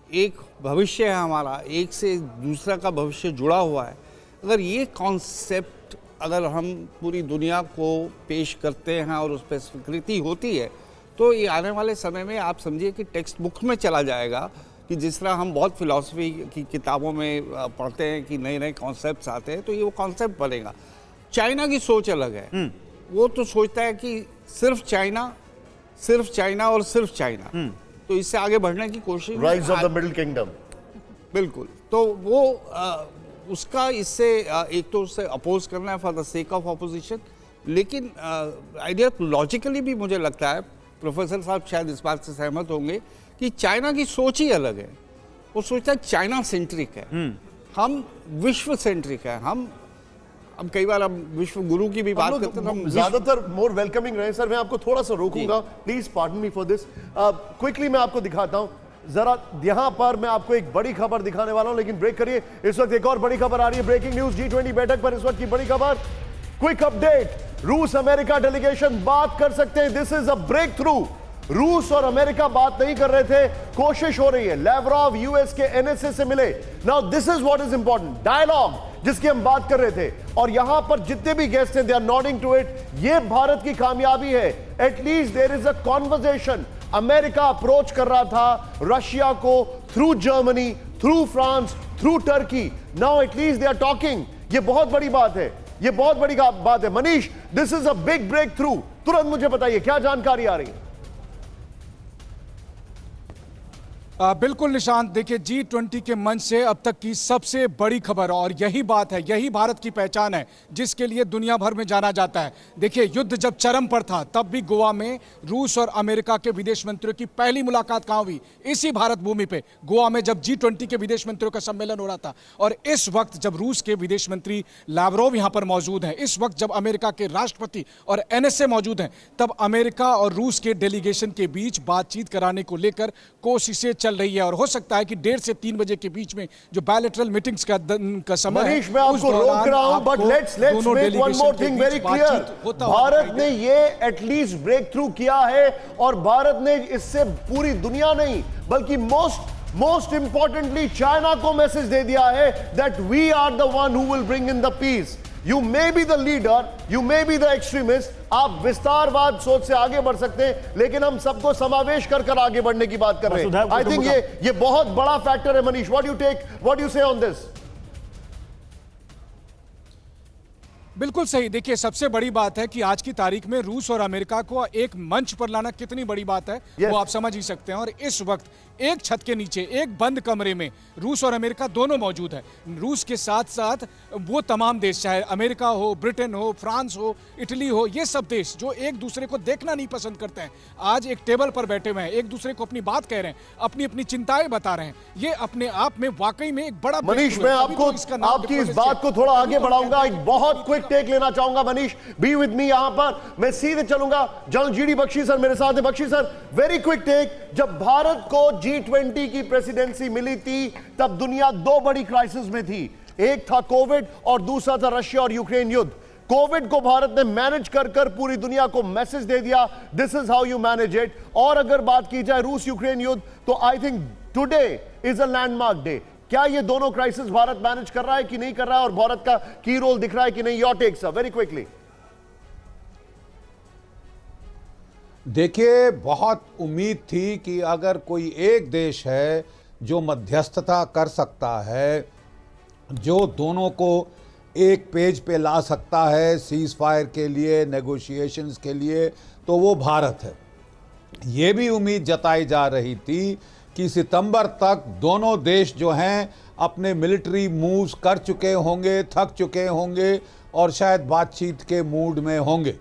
एक भविष्य है हमारा, एक से दूसरा का भविष्य जुड़ा हुआ है। अगर ये कॉन्सेप्ट अगर हम पूरी दुनिया को पेश करते हैं और उस पर स्वीकृति होती है, तो ये आने वाले समय में आप समझिए कि टेक्स्ट बुक में चला जाएगा। कि जिस तरह हम बहुत फिलॉसफी की किताबों में पढ़ते हैं कि नए नए कॉन्सेप्ट्स आते हैं, तो ये वो कॉन्सेप्ट बनेगा। चाइना की सोच अलग है, वो तो सोचता है कि सिर्फ चाइना और सिर्फ चाइना, तो इससे आगे बढ़ने की कोशिश, rise of the middle kingdom, बिल्कुल। तो वो उसका इससे एक तो उससे अपोज करना है for the sake of opposition, लेकिन आइडिया लॉजिकली भी मुझे लगता है, प्रोफेसर साहब शायद इस बात से सहमत होंगे कि चाइना की सोच ही अलग है। वो सोचता है चाइना सेंट्रिक है, हम विश्व सेंट्रिक है। हम अब कई बार हम विश्व गुरु की भी बात करते हैं, हम ज्यादातर मोर वेलकमिंग रहे। सर मैं आपको थोड़ा सा रोकूंगा, please pardon me for this. Quickly मैं आपको दिखाता हूं जरा, यहां पर मैं आपको एक बड़ी खबर दिखाने वाला हूं, लेकिन ब्रेक करिए। इस वक्त एक और बड़ी खबर आ रही है, ब्रेकिंग न्यूज। G20 बैठक पर इस वक्त की बड़ी खबर, क्विक अपडेट, रूस अमेरिका डेलीगेशन बात कर सकते हैं। This is a breakthrough. रूस और अमेरिका बात नहीं कर रहे थे, कोशिश हो रही है। लैवरॉव यूएस के एनएसए से मिले। Now this is what is important, dialogue जिसकी हम बात कर रहे थे। और यहां पर जितने भी गेस्ट हैं, they are nodding to it. ये भारत की कामयाबी है। At least there is a conversation. America approach कर रहा था रशिया को through Germany, through France, through Turkey. Now at least they are talking. ये बहुत बड़ी बात है, ये बहुत बड़ी बात है। Manish, this is a big breakthrough. तुरंत मुझे बताइए क्या जानकारी आ रही है। बिल्कुल निशांत, देखिए G20 के मंच से अब तक की सबसे बड़ी खबर, और यही बात है, यही भारत की पहचान है जिसके लिए दुनिया भर में जाना जाता है। देखिए युद्ध जब चरम पर था तब भी गोवा में रूस और अमेरिका के विदेश मंत्रियों की पहली मुलाकात कहाँ हुई? इसी भारत भूमि पे, गोवा में, जब G20 के विदेश मंत्रियों का सम्मेलन हो रहा था। और इस वक्त जब रूस के विदेश मंत्री लावरोव यहाँ पर मौजूद हैं, इस वक्त जब अमेरिका के राष्ट्रपति और NSA मौजूद हैं, तब अमेरिका और रूस के डेलीगेशन के बीच बातचीत कराने को लेकर कोशिशें चल रही है। और हो सकता है कि 1:30 से 3 बजे के बीच में जो बायलैटरल मीटिंग्स का समय है, मनीष, मैं आपको रोक रहा हूं, but let's make one more thing very clear. Bharat ने ये एटलीस्ट ब्रेक थ्रू किया है, और भारत ने इससे पूरी दुनिया नहीं बल्कि मोस्ट इंपॉर्टेंटली चाइना को मैसेज दे दिया है that we are the one who will bring in the peace. You may be the leader, you may be the extremist. आप विस्तारवाद सोच से आगे बढ़ सकते हैं, लेकिन हम सबको समावेश कर आगे बढ़ने की बात कर रहे हैं। आई थिंक ये बहुत बड़ा फैक्टर है। Manish, what do you say on this? बिल्कुल सही। देखिए सबसे बड़ी बात है कि आज की तारीख में रूस और अमेरिका को एक मंच पर लाना कितनी बड़ी बात है, वो आप समझ ही सकते हैं। और इस वक्त एक छत के नीचे, एक बंद कमरे में रूस और अमेरिका दोनों मौजूद है। रूस के साथ साथ वो तमाम देश, चाहे अमेरिका हो, ब्रिटेन हो, फ्रांस हो, इटली हो, ये सब देश जो एक दूसरे को देखना नहीं पसंद करते हैं, आज एक टेबल पर बैठे हुए हैं, एक दूसरे को अपनी बात कह रहे हैं, अपनी अपनी चिंताएं बता रहे हैं। ये अपने आप में वाकई में एक बड़ा मनीष, मैं आपकी इस बात को थोड़ा आगे बढ़ाऊंगा। एक बहुत क्विक टेक लेना चाहूंगा। Manish, be with me. यहां पर मैं सीधे चलूंगा। जनरल जीडी बख्शी सर मेरे साथ है। Bakshi sir, very quick take. जब भारत को G20 की प्रेसिडेंसी मिली थी तब दुनिया दो बड़ी क्राइसिस में थी। एक था कोविड और दूसरा था रशिया और यूक्रेन युद्ध। कोविड को भारत ने मैनेज कर पूरी दुनिया को मैसेज दे दिया, this is how you manage it. और अगर बात की जाए रूस यूक्रेन युद्ध, तो I think today is a landmark day. क्या ये दोनों क्राइसिस भारत मैनेज कर रहा है कि नहीं कर रहा है, और भारत का की रोल दिख रहा है कि नहीं? Your take sir, very quickly. देखिए, बहुत उम्मीद थी कि अगर कोई एक देश है जो मध्यस्थता कर सकता है, जो दोनों को एक पेज पे ला सकता है सीज फायर के लिए, नेगोशिएशंस के लिए, तो वो भारत है। ये भी उम्मीद जताई जा रही थी कि सितंबर तक दोनों देश जो हैं अपने मिलिट्री मूव्स कर चुके होंगे, थक चुके होंगे और शायद बातचीत के मूड में होंगे।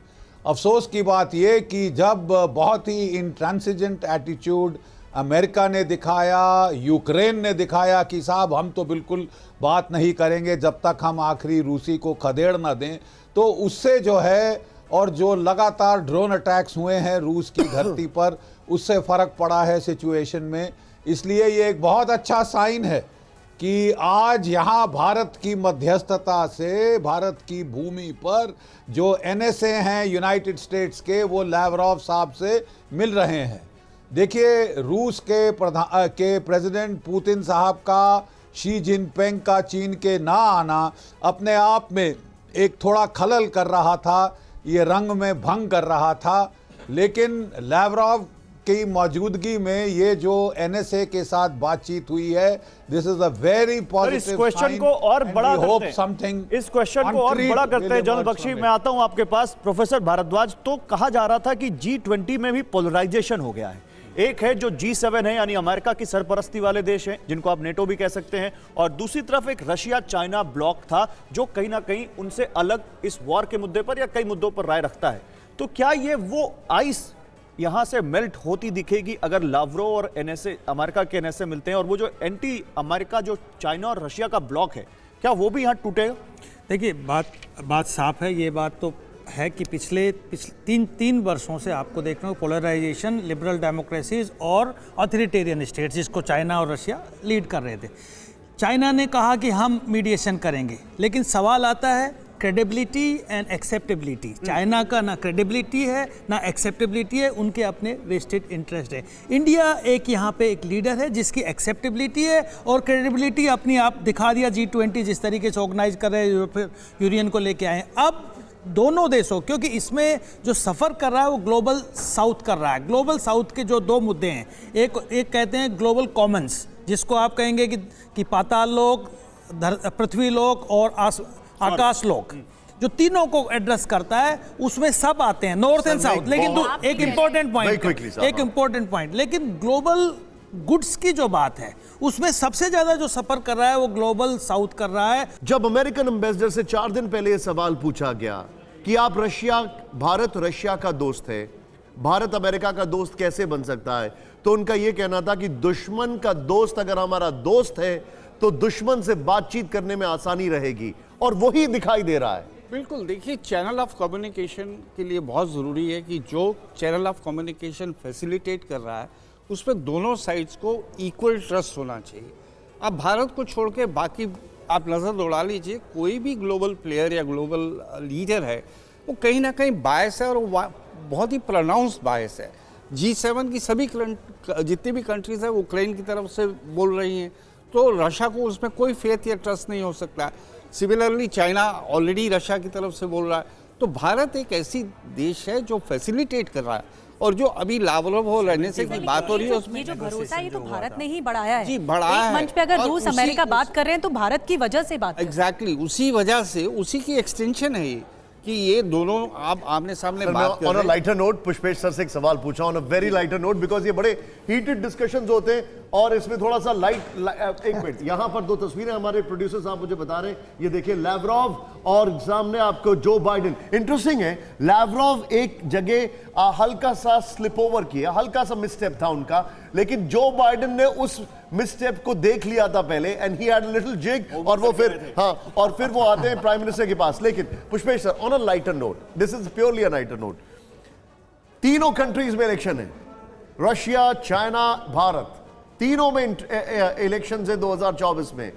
अफसोस की बात यह कि जब बहुत ही इंट्रांसिजेंट एटीट्यूड अमेरिका ने दिखाया, यूक्रेन ने दिखाया कि साहब हम तो बिल्कुल बात नहीं करेंगे जब तक हम आखिरी रूसी को खदेड़ ना दें, तो उससे जो है, और जो लगातार ड्रोन अटैक्स हुए हैं रूस की धरती पर, उससे फ़र्क पड़ा है सिचुएशन में। इसलिए ये एक बहुत अच्छा साइन है कि आज यहाँ भारत की मध्यस्थता से, भारत की भूमि पर जो NSA हैं यूनाइटेड स्टेट्स के, वो लावरोव साहब से मिल रहे हैं। देखिए, रूस के प्रेसिडेंट पुतिन साहब का, शी जिनपिंग का चीन के ना आना अपने आप में एक थोड़ा खलल कर रहा था, ये रंग में भंग कर रहा था। लेकिन लावरोव की मौजूदगी में ये जो NSA के साथ बातचीत हुई है, this is a very positive. इस क्वेश्चन को और बड़ा करते हैं, इस क्वेश्चन को और बड़ा करते हैं। जनरल बख्शी, मैं आता हूं आपके पास। प्रोफेसर भारद्वाज, तो कहा जा रहा था कि G20 में भी पोलराइजेशन हो गया है। एक है जो G7 है, यानी अमेरिका की सरपरस्ती वाले देश हैं, जिनको आप नेटो भी कह सकते हैं, और दूसरी तरफ एक रशिया चाइना ब्लॉक था जो कहीं ना कहीं उनसे अलग इस वॉर के मुद्दे पर या कई मुद्दों पर राय रखता है। तो क्या ये वो आइस यहां से मेल्ट होती दिखेगी अगर लावरोव और NSA, अमेरिका के NSA मिलते हैं, और वो जो एंटी अमेरिका जो चाइना और रशिया का ब्लॉक है, क्या वो भी यहां टूटेगा? देखिए, बात साफ है। ये बात तो है कि पिछले तीन वर्षों से आपको देख रहे हो पोलराइजेशन, लिबरल डेमोक्रेसीज और ऑथोरिटेरियन स्टेट्स, जिसको चाइना और रशिया लीड कर रहे थे। चाइना ने कहा कि हम मीडिएशन करेंगे, लेकिन सवाल आता है क्रेडिबिलिटी एंड एक्सेप्टेबिलिटी। चाइना का ना क्रेडिबिलिटी है ना एक्सेप्टेबिलिटी है, उनके अपने वेस्टेड इंटरेस्ट है। इंडिया एक यहाँ पे एक लीडर है जिसकी एक्सेप्टेबिलिटी है और क्रेडिबिलिटी अपनी आप दिखा दिया। G20 जिस तरीके से ऑर्गेनाइज कर रहे हैं, यूनियन को लेके आए। अब दोनों देशों, क्योंकि इसमें जो सफ़र कर रहा है वो ग्लोबल साउथ कर रहा है। ग्लोबल साउथ के जो दो मुद्दे हैं, एक कहते हैं ग्लोबल कॉमन्स, जिसको आप कहेंगे कि पाताल लोक, पृथ्वी लोक और आकाश लोक, जो तीनों को एड्रेस करता है। उसमें सब आते हैं, नॉर्थ एंड साउथ। लेकिन एक इंपॉर्टेंट पॉइंट, लेकिन ग्लोबल गुड्स की जो बात है उसमें सबसे ज्यादा जो सफर कर रहा है वो ग्लोबल साउथ कर रहा है। जब अमेरिकन एम्बेसडर से 4 दिन पहले यह सवाल पूछा गया कि आप भारत रशिया का दोस्त है, भारत अमेरिका का दोस्त कैसे बन सकता है, तो उनका यह कहना था कि दुश्मन का दोस्त अगर हमारा दोस्त है तो दुश्मन से बातचीत करने में आसानी रहेगी, और वही दिखाई दे रहा है। बिल्कुल, देखिए, चैनल ऑफ कम्युनिकेशन के लिए बहुत ज़रूरी है कि जो चैनल ऑफ कम्युनिकेशन फैसिलिटेट कर रहा है उसमें दोनों साइड्स को इक्वल ट्रस्ट होना चाहिए। अब भारत को छोड़ के बाकी आप नज़र दौड़ा लीजिए, कोई भी ग्लोबल प्लेयर या ग्लोबल लीडर है वो कहीं ना कहीं बायस है, और वो बहुत ही प्रोनाउंस्ड बायस है। G7 की सभी जितनी भी कंट्रीज़ है वो यूक्रेन की तरफ से बोल रही हैं, तो रशिया को उसमें कोई फेथ या ट्रस्ट नहीं हो सकता। सिमिलरली चाइना ऑलरेडी रशिया की तरफ से बोल रहा है। तो भारत एक ऐसी देश है जो फैसिलिटेट कर रहा है, और जो अभी लावरोव हो रहने से की बात हो रही है उसमें ये जो भरोसा है ये तो भारत ने ही बढ़ाया है। जी, बढ़ाया है। मंच पे अगर रूस अमेरिका बात कर रहे हैं तो भारत की वजह से बात एग्जैक्टली उसी वजह से, उसी की एक्सटेंशन है ये कि ये दोनों आप आमने सामने बात कर रहे हैं। On a lighter note Pushpesh sir से एक सवाल पूछा, on a very lighter note, because ये बड़े हीटेड डिस्कशंस होते हैं और इसमें थोड़ा सा एक मिनट, यहां पर 2 तस्वीरें हमारे प्रोड्यूसर साहब मुझे बता रहे हैं, ये देखिए लैवरोव और सामने आपको जो बाइडेन। इंटरेस्टिंग है, लैवरोव एक जगह हल्का सा स्लिप ओवर किया, हल्का सा मिसस्टेप था उनका, लेकिन जो बाइडेन ने उस मिसस्टेप को देख लिया था पहले, and he had a little jig, और वो फिर और फिर वो आते हैं प्राइम मिनिस्टर के पास। लेकिन Pushpesh sir, on a lighter note, this is purely a lighter note, तीनों कंट्रीज में इलेक्शन है, रशिया, चाइना, भारत, तीनों में इलेक्शन है 2024 में,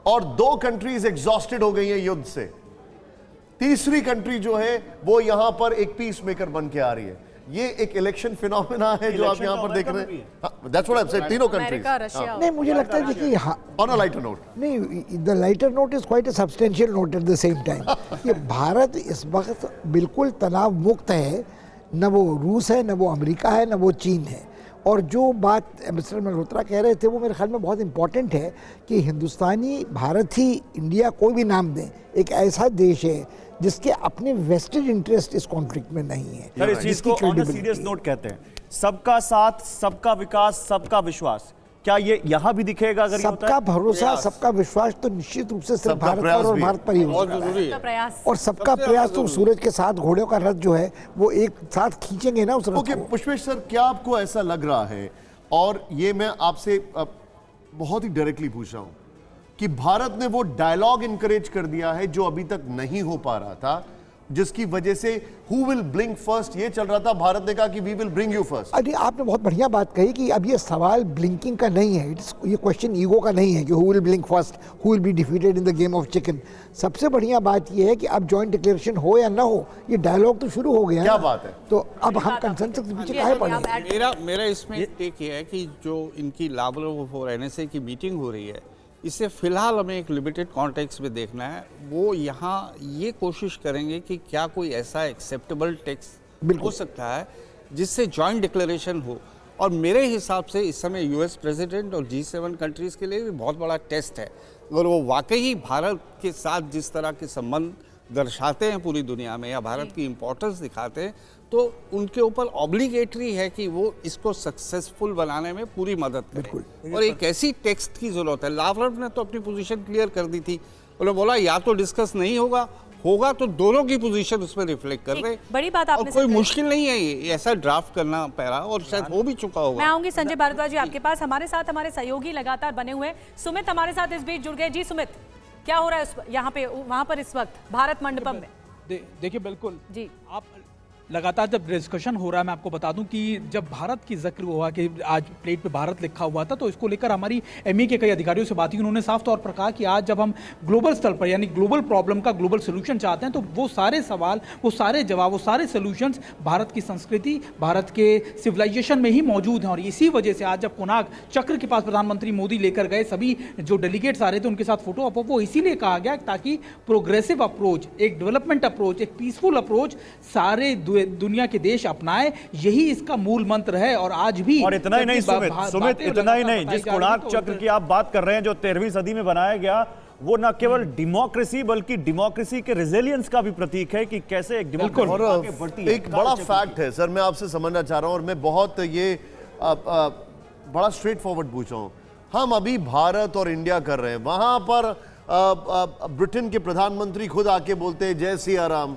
और 2 कंट्रीज एग्जॉस्टेड हो गई हैं युद्ध से। तीसरी कंट्री जो है वो यहां पर एक पीस मेकर बन के आ रही है। ये एक इलेक्शन फिनोमेना है जो आप यहां पर देख रहे हैं। दैट्स व्हाट आई सेड, तीनों कंट्रीज। नहीं, मुझे लगता है कि ऑन अ लाइटर नोट, नहीं, the lighter note is quite a substantial note at the same time. ये भारत इस वक्त बिल्कुल तनाव मुक्त है, न वो रूस है, न वो अमेरिका है, न वो चीन है। और जो बात मिस्टर मल्होत्रा कह रहे थे वो मेरे ख्याल में बहुत इंपॉर्टेंट है कि हिंदुस्तानी, भारत ही, इंडिया कोई भी नाम दें, एक ऐसा देश है जिसके अपने वेस्टेड इंटरेस्ट इस कॉन्फ्लिक्ट में नहीं है। सर, इस चीज को ऑन अ सीरियस नोट कहते हैं, सबका साथ, सबका विकास, सबका विश्वास। क्या ये यहाँ भी दिखेगा? अगर सबका भरोसा, सबका विश्वास तो निश्चित रूप से सिर्फ भारत पर और भारत पर ही हो सकता है, और सबका प्रयास तो सूरज के साथ घोड़ों का रथ जो है वो एक साथ खींचेंगे ना उस रथ को। पुष्पेश सर, क्या आपको ऐसा लग रहा है, और ये मैं आपसे बहुत ही डायरेक्टली पूछ रहा हूं, कि भारत ने वो डायलॉग इंकरेज कर दिया है जो अभी तक नहीं हो पा रहा था, जिसकी वजह से हु विल ब्लिंक फर्स्ट ये चल रहा था, भारत ने कहा कि we will bring you first. अरे आपने बहुत बढ़िया बात कही कि अब ये सवाल ब्लिंकिंग का नहीं है, ये क्वेश्चन ईगो का नहीं है कि who will blink first, who will be defeated in the game of chicken. सबसे बढ़िया बात ये है कि अब जॉइंट डिक्लेरेशन हो या ना हो, ये डायलॉग तो शुरू हो गया। क्या बात है? तो अब हम कंसेंसस के पीछे काहे पड़े? मेरा इसमें टेक ये है कि जो इनकी लावरोव और एनएसए की मीटिंग हो रही है, इसे फिलहाल हमें एक लिमिटेड कॉन्टेक्स्ट में देखना है। वो यहाँ ये कोशिश करेंगे कि क्या कोई ऐसा एक्सेप्टेबल टेक्स्ट हो सकता है जिससे जॉइंट डिक्लेरेशन हो, और मेरे हिसाब से इस समय यूएस प्रेसिडेंट और G7 कंट्रीज़ के लिए भी बहुत बड़ा टेस्ट है। अगर वो वाकई भारत के साथ जिस तरह के संबंध दर्शाते हैं पूरी दुनिया में, या भारत की इम्पोर्टेंस दिखाते हैं, तो उनके ऊपर ऑब्लिगेटरी है कि वो इसको सक्सेसफुल बनाने में पूरी मदद करें। और एक ऐसी टेक्स्ट की जरूरत है। लावरोव ने तो अपनी पोजीशन क्लियर कर दी थी, उन्होंने बोला या तो डिस्कस नहीं होगा तो दोनों की पोजीशन उसमें रिफ्लेक्ट कर रहे। बड़ी बात आपने, और कोई मुश्किल नहीं है ये ऐसा ड्राफ्ट करना पहला, और शायद हो भी चुका होगा। मैं आऊंगी संजय भारद्वाज जी आपके पास। हमारे साथ हमारे सहयोगी लगातार बने हुए, सुमित हमारे साथ इस बीच जुड़ गए। जी सुमित, क्या हो रहा है यहाँ पे, वहां पर इस वक्त भारत मंडपम में? देखिए, बिल्कुल जी, लगातार जब डिस्कशन हो रहा है, मैं आपको बता दूं कि जब भारत की जिक्र हुआ कि आज प्लेट पे भारत लिखा हुआ था, तो इसको लेकर हमारी एमई के कई अधिकारियों से बात हुई। उन्होंने साफ तौर पर कहा कि आज जब हम ग्लोबल स्तर पर यानी ग्लोबल प्रॉब्लम का ग्लोबल सोल्यूशन चाहते हैं, तो वो सारे सवाल, वो सारे जवाब, वो सारे सोल्यूशंस भारत की संस्कृति, भारत के सिविलाइजेशन में ही मौजूद हैं। और इसी वजह से आज जब कोणार्क चक्र के पास प्रधानमंत्री मोदी लेकर गए, सभी जो डेलीगेट्स आ रहे थे उनके साथ फोटो अप, वो इसीलिए कहा गया ताकि प्रोग्रेसिव अप्रोच, एक डेवलपमेंट अप्रोच, एक पीसफुल अप्रोच सारे दुनिया के देश अपनाए। यही इसका मूल मंत्र है। और आज भी, और इतना ही नहीं सुमित, इतना ही नहीं, जिस कोणार्क चक्र की आप बात कर रहे हैं जो 13वीं सदी में बनाया गया, वो न केवल डेमोक्रेसी बल्कि डेमोक्रेसी के रेजिलियंस का भी प्रतीक है कि कैसे एक डेमोक्रेसी एक बड़ा फैक्ट है सर, मैं आपसे समझना चाह रहा हूं और मैं बहुत ये बड़ा स्ट्रेट फॉरवर्ड पूछ रहा हूं। हम अभी भारत और इंडिया कर रहे हैं, वहां पर ब्रिटेन के प्रधानमंत्री खुद आके बोलते हैं जय सिया राम,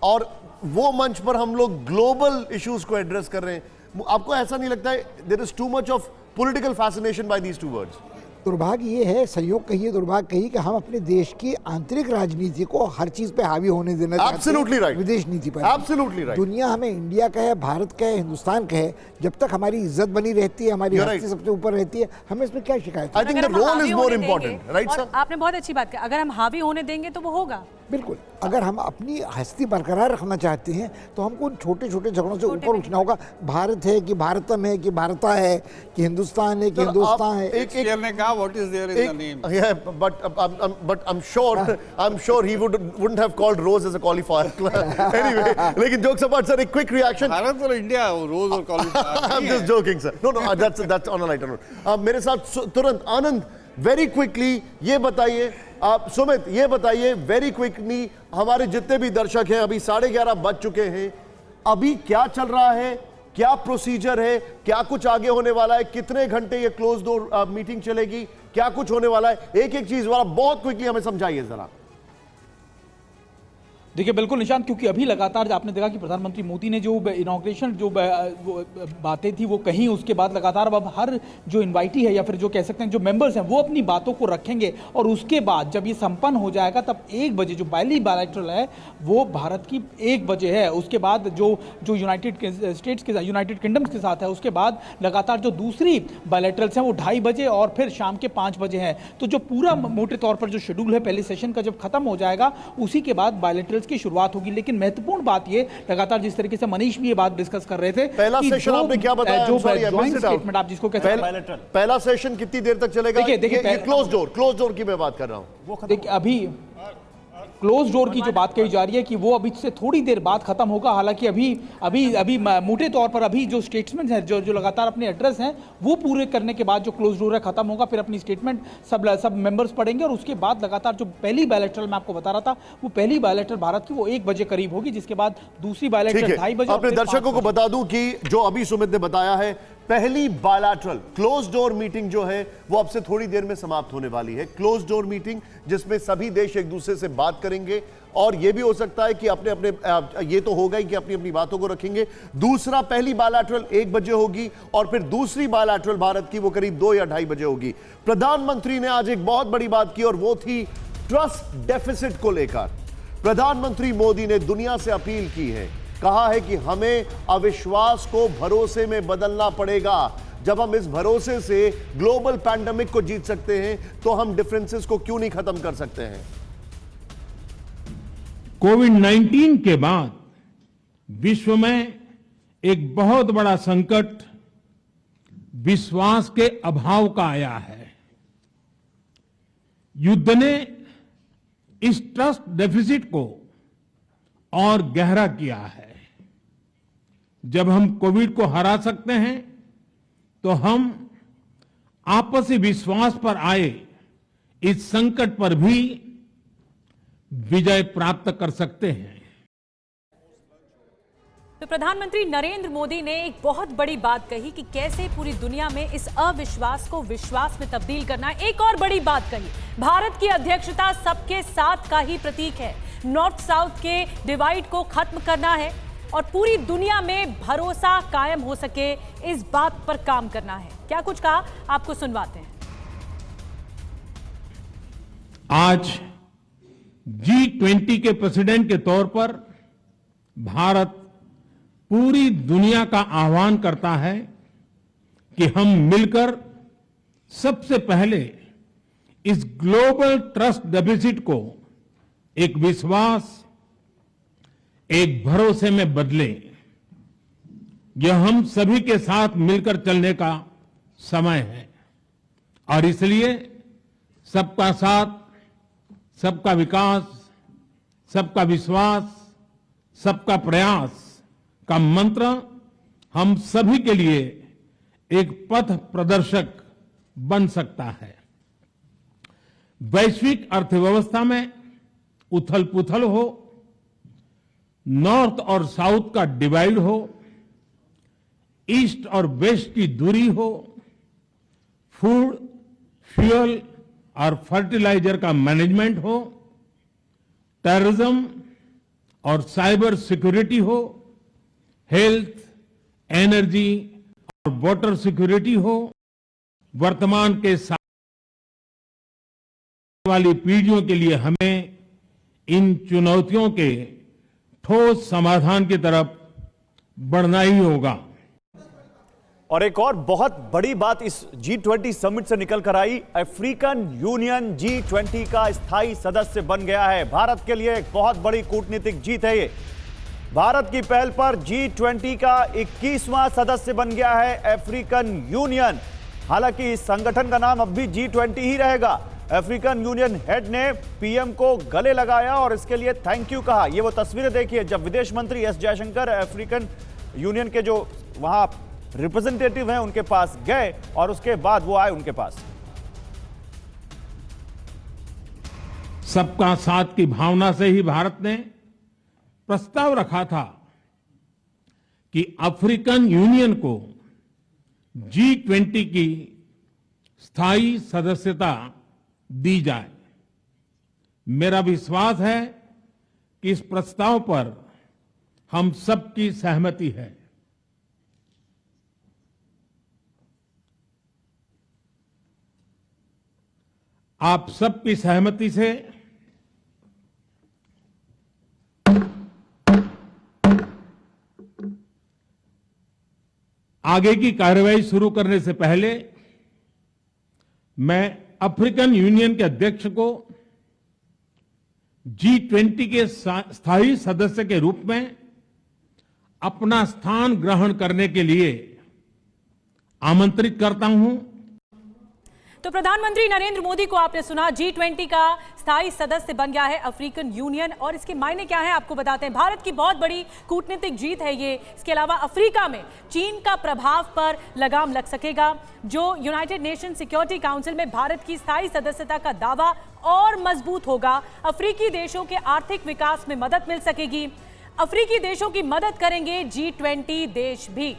और वो मंच पर हम लोग ग्लोबल इश्यूज को एड्रेस कर रहे हैं। आपको ऐसा नहीं लगता है there is too much of political fascination by these two words? दुर्भाग्य ये है, संयोग कहिए दुर्भाग्य कहिए, कि हम अपने देश की आंतरिक राजनीति को हर चीज पे हावी होने देना चाहते हैं। Absolutely right. विदेश नीति पर। Absolutely right. दुनिया हमें इंडिया कहे, भारत कहे, हिंदुस्तान कहे, जब तक हमारी इज्जत बनी रहती है, हमारी हस्ती सबसे ऊपर रहती है, हमें इसमें क्या शिकायत? I think the role is more important, right sir? आपने बहुत अच्छी बात कही, अगर हम हावी होने देंगे तो वो होगा। बिल्कुल, अगर हम अपनी हस्ती बरकरार रखना चाहते हैं तो हमको उन छोटे छोटे झगड़ों से ऊपर उठना होगा। भारत है कि भारतम है कि भारता है कि हिंदुस्तान है कि हिंदुस्तान है। एक ने कहा what is there in the name, but I'm sure he wouldn't have called Rose as a qualifier. Anyway, लेकिन jokes apart sir, एक quick reaction. भारत और इंडिया रोज और qualifier। I'm just joking sir. No, that's on a lighter note. मेरे साथ तुरंत आनंद, very quickly ये बताइए, आप सुमित ये बताइए वेरी क्विकली, हमारे जितने भी दर्शक हैं, अभी 11:30 बज चुके हैं, अभी क्या चल रहा है, क्या प्रोसीजर है, क्या कुछ आगे होने वाला है, कितने घंटे ये क्लोज डोर मीटिंग चलेगी, क्या कुछ होने वाला है, एक एक चीज वाला बहुत क्विकली हमें समझाइए जरा। देखिए बिल्कुल निशांत, क्योंकि अभी लगातार आपने देखा कि प्रधानमंत्री मोदी ने जो इनॉग्रेशन जो बातें थी वो कहीं, उसके बाद लगातार अब हर जो इनवाइटी है या फिर जो कह सकते हैं जो मेंबर्स हैं वो अपनी बातों को रखेंगे। और उसके बाद जब ये संपन्न हो जाएगा तब 1 बजे जो पहली बायलैटरल है वो भारत की 1 बजे है। उसके बाद जो यूनाइटेड स्टेट्स के, यूनाइटेड किंगडम्स के साथ है, उसके बाद लगातार जो दूसरी बायलैटरल्स हैं वो 2:30 बजे और फिर शाम के 5 बजे हैं। तो जो पूरा मोटे तौर पर जो शेड्यूल है पहले सेशन का जब खत्म हो जाएगा, उसी के बाद बायलैटरल की शुरुआत होगी। लेकिन महत्वपूर्ण बात ये, लगातार जिस तरीके से मनीष भी ये बात डिस्कस कर रहे थे, पहला सेशन आपने क्या बताया, जो जॉइंट स्टेटमेंट आप जिसको कहते हैं, पहला सेशन कितनी देर तक चलेगा? देखिए क्लोज डोर की मैं बात कर रहा हूं। देखिए अभी क्लोज डोर की जो बात कही जा रही है कि वो अभी से थोड़ी देर बाद खत्म होगा। हालांकि अभी मोटे तौर पर अभी जो स्टेटमेंट्स हैं जो लगातार अपने एड्रेस हैं वो पूरे करने के बाद जो क्लोज डोर है खत्म होगा, फिर अपनी स्टेटमेंट सब मेंबर्स पढ़ेंगे। और उसके बाद लगातार जो पहली बायलैटरल मैं आपको बता रहा था, वो पहली बायलैटरल भारत की वो 1 बजे करीब होगी, जिसके बाद दूसरी बायलैटरल 2:30 बजे। अपने दर्शकों को बता दूं कि जो अभी सुमित ने बताया है, पहली बायलैटरल क्लोज डोर मीटिंग जो है वो अब से थोड़ी देर में समाप्त होने वाली है। क्लोज डोर मीटिंग जिसमें सभी देश एक दूसरे से बात करेंगे, और ये भी हो सकता है कि अपने ये तो होगा ही कि अपनी अपनी बातों को रखेंगे। दूसरा, पहली बायलैटरल 1 बजे होगी और फिर दूसरी बायलैटरल भारत की वो करीब 2 या 2:30 बजे होगी। प्रधानमंत्री ने आज एक बहुत बड़ी बात की और वो थी ट्रस्ट डेफिसिट को लेकर। प्रधानमंत्री मोदी ने दुनिया से अपील की है, कहा है कि हमें अविश्वास को भरोसे में बदलना पड़ेगा। जब हम इस भरोसे से ग्लोबल पैंडेमिक को जीत सकते हैं तो हम डिफरेंसेस को क्यों नहीं खत्म कर सकते हैं? कोविड-19 के बाद विश्व में एक बहुत बड़ा संकट विश्वास के अभाव का आया है। युद्ध ने इस ट्रस्ट डेफिसिट को और गहरा किया है। जब हम कोविड को हरा सकते हैं तो हम आपसी विश्वास पर आए इस संकट पर भी विजय प्राप्त कर सकते हैं। तो प्रधानमंत्री नरेंद्र मोदी ने एक बहुत बड़ी बात कही कि कैसे पूरी दुनिया में इस अविश्वास को विश्वास में तब्दील करना है। एक और बड़ी बात कही, भारत की अध्यक्षता सबके साथ का ही प्रतीक है। नॉर्थ साउथ के डिवाइड को खत्म करना है और पूरी दुनिया में भरोसा कायम हो सके, इस बात पर काम करना है। क्या कुछ कहा, आपको सुनवाते हैं। आज G20 के प्रेसिडेंट के तौर पर भारत पूरी दुनिया का आह्वान करता है कि हम मिलकर सबसे पहले इस ग्लोबल ट्रस्ट डेफिसिट को एक विश्वास, एक भरोसे में बदलें। यह हम सभी के साथ मिलकर चलने का समय है और इसलिए सबका साथ, सबका विकास, सबका विश्वास, सबका प्रयास का मंत्र हम सभी के लिए एक पथ प्रदर्शक बन सकता है। वैश्विक अर्थव्यवस्था में उथल-पुथल हो, नॉर्थ और साउथ का डिवाइड हो, ईस्ट और वेस्ट की दूरी हो, फूड, फ्यूल और फर्टिलाइजर का मैनेजमेंट हो, टेररिज्म और साइबर सिक्योरिटी हो, हेल्थ, एनर्जी और वाटर सिक्योरिटी हो, वर्तमान के साथ वाली पीढ़ियों के लिए हमें इन चुनौतियों के ठोस समाधान की तरफ बढ़ना ही होगा। और एक और बहुत बड़ी बात इस G20 समिट से निकल कर आई, अफ्रीकन यूनियन G20 का स्थायी सदस्य बन गया है। भारत के लिए एक बहुत बड़ी कूटनीतिक जीत है ये। भारत की पहल पर G20 का 21वां सदस्य बन गया है अफ्रीकन यूनियन। हालांकि इस संगठन का नाम अब भी G20 ही रहेगा। अफ्रीकन यूनियन हेड ने पीएम को गले लगाया और इसके लिए थैंक यू कहा। ये वो तस्वीरें देखिए जब विदेश मंत्री एस जयशंकर अफ्रीकन यूनियन के जो वहां रिप्रेजेंटेटिव हैं उनके पास गए और उसके बाद वो आए उनके पास। सबका साथ की भावना से ही भारत ने प्रस्ताव रखा था कि अफ्रीकन यूनियन को G20 की स्थायी सदस्यता दी जाए। मेरा विश्वास है कि इस प्रस्ताव पर हम सबकी सहमति है। आप सबकी सहमति से आगे की कार्रवाई शुरू करने से पहले मैं अफ्रीकन यूनियन के अध्यक्ष को G20 के स्थायी सदस्य के रूप में अपना स्थान ग्रहण करने के लिए आमंत्रित करता हूं। तो प्रधानमंत्री नरेंद्र मोदी को आपने सुना, G20 का स्थायी सदस्य बन गया है अफ्रीकन यूनियन। और इसके मायने क्या है आपको बताते हैं। भारत की बहुत बड़ी कूटनीतिक जीत है ये। इसके अलावा अफ्रीका में चीन का प्रभाव पर लगाम लग सकेगा। जो यूनाइटेड नेशन सिक्योरिटी काउंसिल में भारत की स्थायी सदस्यता का दावा और मजबूत होगा। अफ्रीकी देशों के आर्थिक विकास में मदद मिल सकेगी। अफ्रीकी देशों की मदद करेंगे G20 देश भी।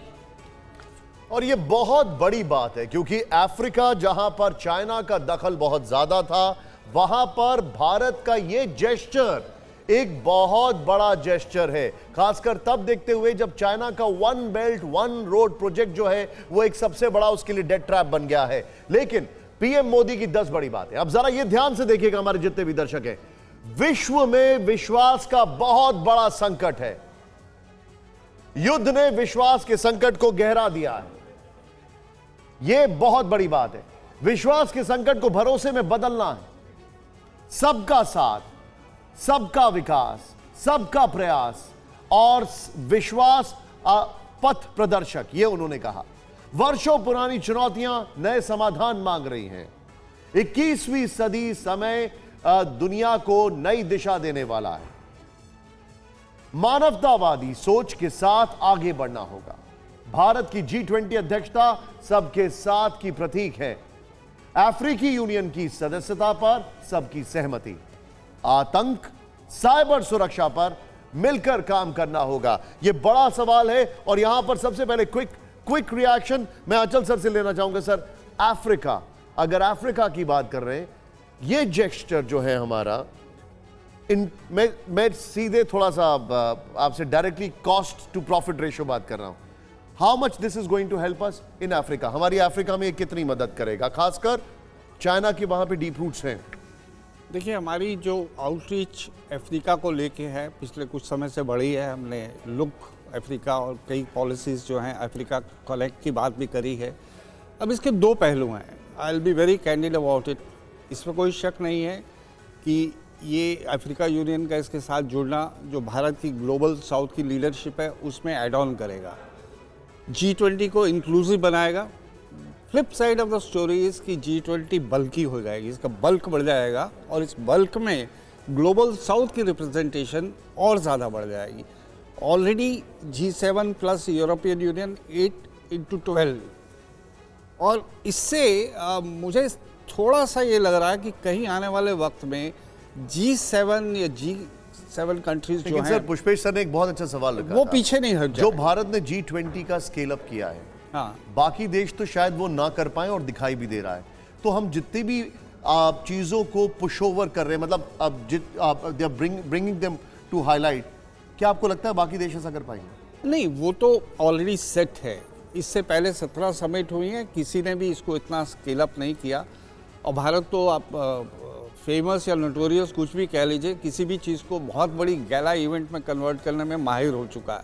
और ये बहुत बड़ी बात है क्योंकि अफ्रीका जहां पर चाइना का दखल बहुत ज्यादा था, वहां पर भारत का ये जेस्चर एक बहुत बड़ा जेस्चर है। खासकर तब देखते हुए जब चाइना का one belt one road project जो है वो एक सबसे बड़ा उसके लिए डेथ ट्रैप बन गया है। लेकिन पीएम मोदी की 10 बड़ी बातें। अब जरा ये ध्यान से देखिएगा हमारे जितने भी दर्शक हैं। विश्व में विश्वास का बहुत बड़ा संकट है। युद्ध ने विश्वास के संकट को गहरा दिया है। यह बहुत बड़ी बात है। विश्वास के संकट को भरोसे में बदलना है। सबका साथ, सबका विकास, सबका प्रयास और विश्वास पथ प्रदर्शक, यह उन्होंने कहा। वर्षों पुरानी चुनौतियां नए समाधान मांग रही हैं। 21वीं सदी समय दुनिया को नई दिशा देने वाला है। मानवतावादी सोच के साथ आगे बढ़ना होगा। भारत की G20 अध्यक्षता सबके साथ की प्रतीक है। अफ्रीकी यूनियन की सदस्यता पर सबकी सहमति। आतंक, साइबर सुरक्षा पर मिलकर काम करना होगा। यह बड़ा सवाल है और यहां पर सबसे पहले क्विक रिएक्शन मैं अचल सर से लेना चाहूंगा। सर, अफ्रीका, अगर अफ्रीका की बात कर रहे हैं, यह जेस्चर जो है हमारा, मैं सीधे थोड़ा सा आपसे directly cost to profit ratio बात कर रहा हूं। How much this is going to help us in Africa? हमारी अफ्रीका में कितनी मदद करेगा, खासकर चाइना की वहां पे डीप रूट्स हैं? देखिए, हमारी जो आउटरीच अफ्रीका को लेके है पिछले कुछ समय से बढ़ी है। हमने लुक अफ्रीका और कई पॉलिसीज़ जो हैं अफ्रीका कनेक्ट की बात भी करी है। अब इसके दो पहलू हैं, I will be very candid about it. इसमें कोई शक नहीं है कि ये अफ्रीका यूनियन का इसके साथ जुड़ना जो भारत की ग्लोबल साउथ की लीडरशिप है उसमें ऐड ऑन करेगा, G20 को इंक्लूसिव बनाएगा। Flip side of the story is कि G20 बल्की हो जाएगी, इसका बल्क बढ़ जाएगा और इस बल्क में ग्लोबल साउथ की रिप्रेजेंटेशन और ज़्यादा बढ़ जाएगी। Already G7 plus European union 8x12, और इससे मुझे थोड़ा सा ये लग रहा है कि कहीं आने वाले वक्त में G7 या G7 कंट्रीज जो हैं, सर पुष्पेश सर ने एक बहुत अच्छा सवाल रखा वो था। पीछे नहीं हट जो जाए। भारत ने G20 का स्केल अप किया है, हाँ, बाकी देश तो शायद वो ना कर पाए और दिखाई भी दे रहा है। तो हम जितनी भी चीजों को पुश ओवर कर रहे हैं, मतलब अब they are bringing them to highlight, क्या आपको लगता है बाकी देश ऐसा कर पाएंगे? नहीं, वो तो ऑलरेडी सेट है। इससे पहले 17 समिट हुई हैं, किसी ने भी इसको इतना स्केल अप नहीं किया। और भारत तो आप फेमस या नोटोरियस कुछ भी कह लीजिए, किसी भी चीज़ को बहुत बड़ी गैला इवेंट में कन्वर्ट करने में माहिर हो चुका है।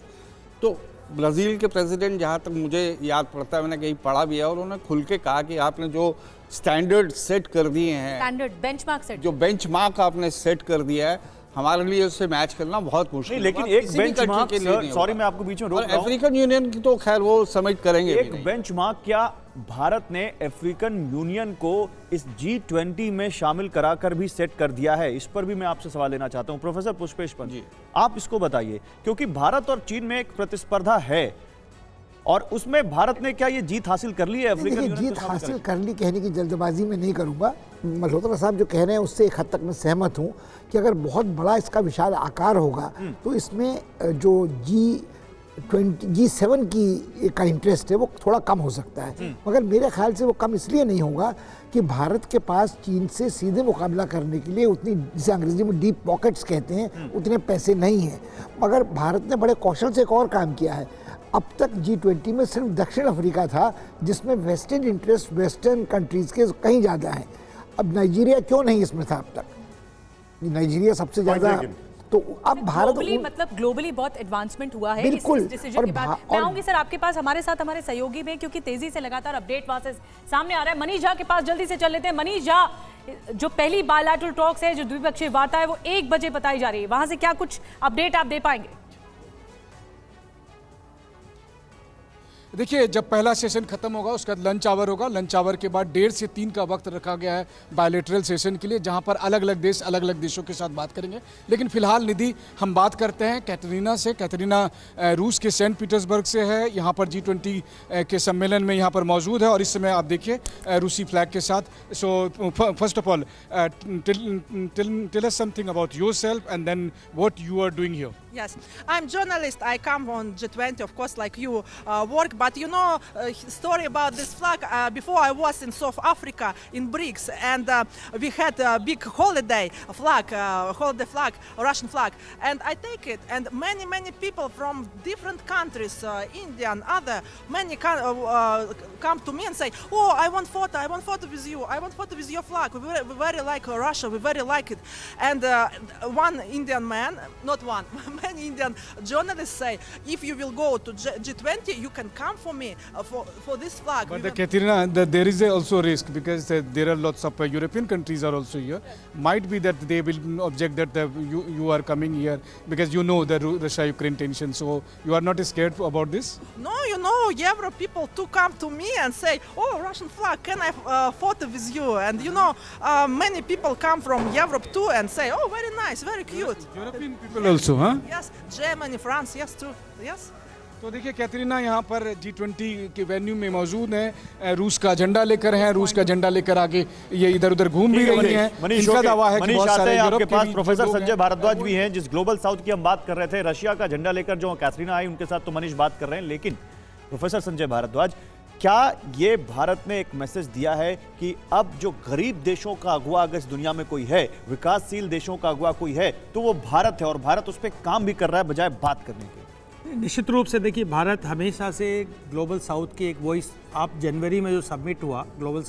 तो ब्राज़ील के प्रेसिडेंट, जहाँ तक मुझे याद पड़ता है, मैंने कहीं पढ़ा भी है, और उन्होंने खुल के कहा कि आपने जो स्टैंडर्ड सेट कर दिए हैं, स्टैंडर्ड बेंचमार्क सेट, जो बेंचमार्क आपने सेट कर दिया है, हमारे लिए उससे मैच करना बहुत मुश्किल है। लेकिन एक बेंचमार्क, सॉरी मैं आपको बीच में रोक रहा हूं, अफ्रीकन यूनियन की तो खैर वो समिट करेंगे। एक बेंचमार्क क्या भारत ने अफ्रीकन यूनियन को इस G20 में शामिल कराकर भी सेट कर दिया है? इस पर भी मैं आपसे सवाल लेना चाहता हूं प्रोफेसर पुष्पेश पंत, आप इसको बताइए, क्योंकि भारत और चीन में एक प्रतिस्पर्धा है और उसमें भारत ने क्या ये जीत हासिल कर ली है? अफ्रीकन यूनियन जीत हासिल कर ली कहने की जल्दबाजी में नहीं करूंगा। मल्होत्रा साहब जो कह रहे हैं उससे एक हद तक मैं सहमत हूं कि अगर बहुत बड़ा इसका विशाल आकार होगा तो इसमें जो G7 की का इंटरेस्ट है वो थोड़ा कम हो सकता है, मगर मेरे ख्याल से वो कम इसलिए नहीं होगा कि भारत के पास चीन से सीधे मुकाबला करने के लिए उतनी, जिसे अंग्रेजी में डीप पॉकेट्स कहते हैं, उतने पैसे नहीं हैं। मगर भारत ने बड़े कौशल से एक और काम किया है। अब तक G20 में सिर्फ दक्षिण अफ्रीका था जिसमें वेस्टर्न इंटरेस्ट वेस्टर्न कंट्रीज के कहीं ज़्यादा है। अब नाइजीरिया क्यों नहीं इसमें था अब तक? नाइजीरिया सबसे ज़्यादा, तो अब भारत मतलब ग्लोबली बहुत एडवांसमेंट हुआ है बिल्कुल। इस डिसीजन के बाद। मैं आऊंगी सर आपके पास, हमारे साथ हमारे सहयोगी में, क्योंकि तेजी से लगातार अपडेट वहां से सामने आ रहा है। मनीष झा के पास जल्दी से चल लेते हैं। मनीष झा, जो पहली बायलैटरल टॉक्स है, जो द्विपक्षीय वार्ता है, वो 1 बजे बताई जा रही है, वहां से क्या कुछ अपडेट आप दे पाएंगे? देखिए, जब पहला सेशन खत्म होगा उसका लंच आवर होगा। लंच आवर के बाद 1:30 से 3 का वक्त रखा गया है बायलैटरल सेशन के लिए, जहां पर अलग अलग देश अलग अलग देशों के साथ बात करेंगे। लेकिन फिलहाल निधि, हम बात करते हैं कैटरीना से। कैटरीना रूस के सेंट पीटर्सबर्ग से है, यहाँ पर G20 के सम्मेलन में यहाँ पर मौजूद है और इस समय आप देखिए रूसी फ्लैग के साथ। So first of all tell us something about yourself and then what you are doing here. Yes, I'm journalist. I come on G20, of course, like you work. But you know, story about this flag. Before I was in South Africa in BRICS, and we had a big holiday flag, Russian flag, and I take it. And many people from different countries, India and other, many come to me and say, "Oh, I want photo with you. I want photo with your flag. We very like Russia. We very like it." And one Indian man, not one. Many Indian journalists say, if you will go to G20, you can come for me for this flag. But Katerina, there is also a risk because there are lots of European countries are also here. Might be that they will object that you are coming here because you know the Russia-Ukraine tension. So you are not scared about this? No, you know, Euro people too come to me and say, "Oh, Russian flag, can I photo with you?" And you know, many people come from Europe too and say, "Oh, very nice, very cute." European people also, huh? Yes, Germany, France, yes, too. Yes. तो देखिए कैटरीना यहाँ पर G20 के venue में मौजूद हैं, रूस का झंडा लेकर हैं, रूस का झंडा लेकर आगे ये इधर उधर घूम भी रही हैं। इनका दावा है कि बहुत सारे यूरोप के पास प्रोफेसर संजय भारद्वाज भी हैं, जिस ग्लोबल साउथ की हम बात कर रहे थे, रशिया का झंडा लेकर जो कैटरीना आई उनके साथ तो मनीष बात कर रहे हैं। लेकिन प्रोफेसर संजय भारद्वाज, क्या ये भारत ने एक मैसेज दिया है कि अब जो गरीब देशों का अगुवा अगर इस दुनिया में कोई है, विकासशील देशों का अगुवा कोई है, तो वो भारत है और भारत उस पर काम भी कर रहा है बजाय बात करने के? निश्चित रूप से देखिए, भारत हमेशा से ग्लोबल साउथ की एक वॉइस, आप जनवरी में जो सबमिट हुआ ग्लोबल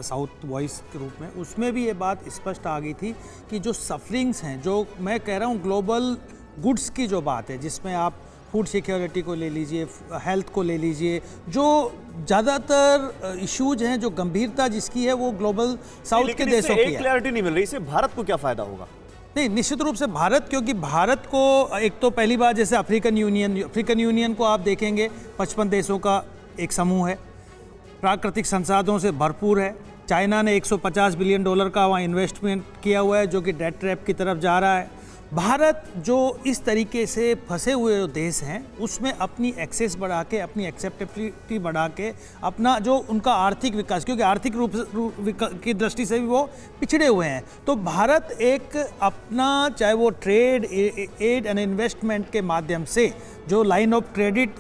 साउथ वॉइस के रूप में, उसमें भी ये बात स्पष्ट आ गई थी कि जो सफरिंग्स हैं, जो मैं कह रहा हूँ ग्लोबल गुड्स की जो बात है, जिसमें आप फूड सिक्योरिटी को ले लीजिए, हेल्थ को ले लीजिए, जो ज़्यादातर इश्यूज हैं, जो गंभीरता जिसकी है वो ग्लोबल साउथ के देशों की है। क्लैरिटी नहीं मिल रही, इससे भारत को क्या फायदा होगा? नहीं, निश्चित रूप से भारत, क्योंकि भारत को एक तो पहली बात, जैसे अफ्रीकन यूनियन को आप देखेंगे 55 देशों का एक समूह है, प्राकृतिक संसाधनों से भरपूर है। चाइना ने $150 बिलियन का वहाँ इन्वेस्टमेंट किया हुआ है, जो कि डेट ट्रैप की तरफ जा रहा है। भारत जो इस तरीके से फंसे हुए देश हैं, उसमें अपनी एक्सेस बढ़ा के, अपनी एक्सेप्टेबिलिटी बढ़ा के, अपना जो उनका आर्थिक विकास, क्योंकि आर्थिक रूप की दृष्टि से भी वो पिछड़े हुए हैं, तो भारत एक अपना, चाहे वो ट्रेड, एड एंड इन्वेस्टमेंट के माध्यम से जो लाइन ऑफ क्रेडिट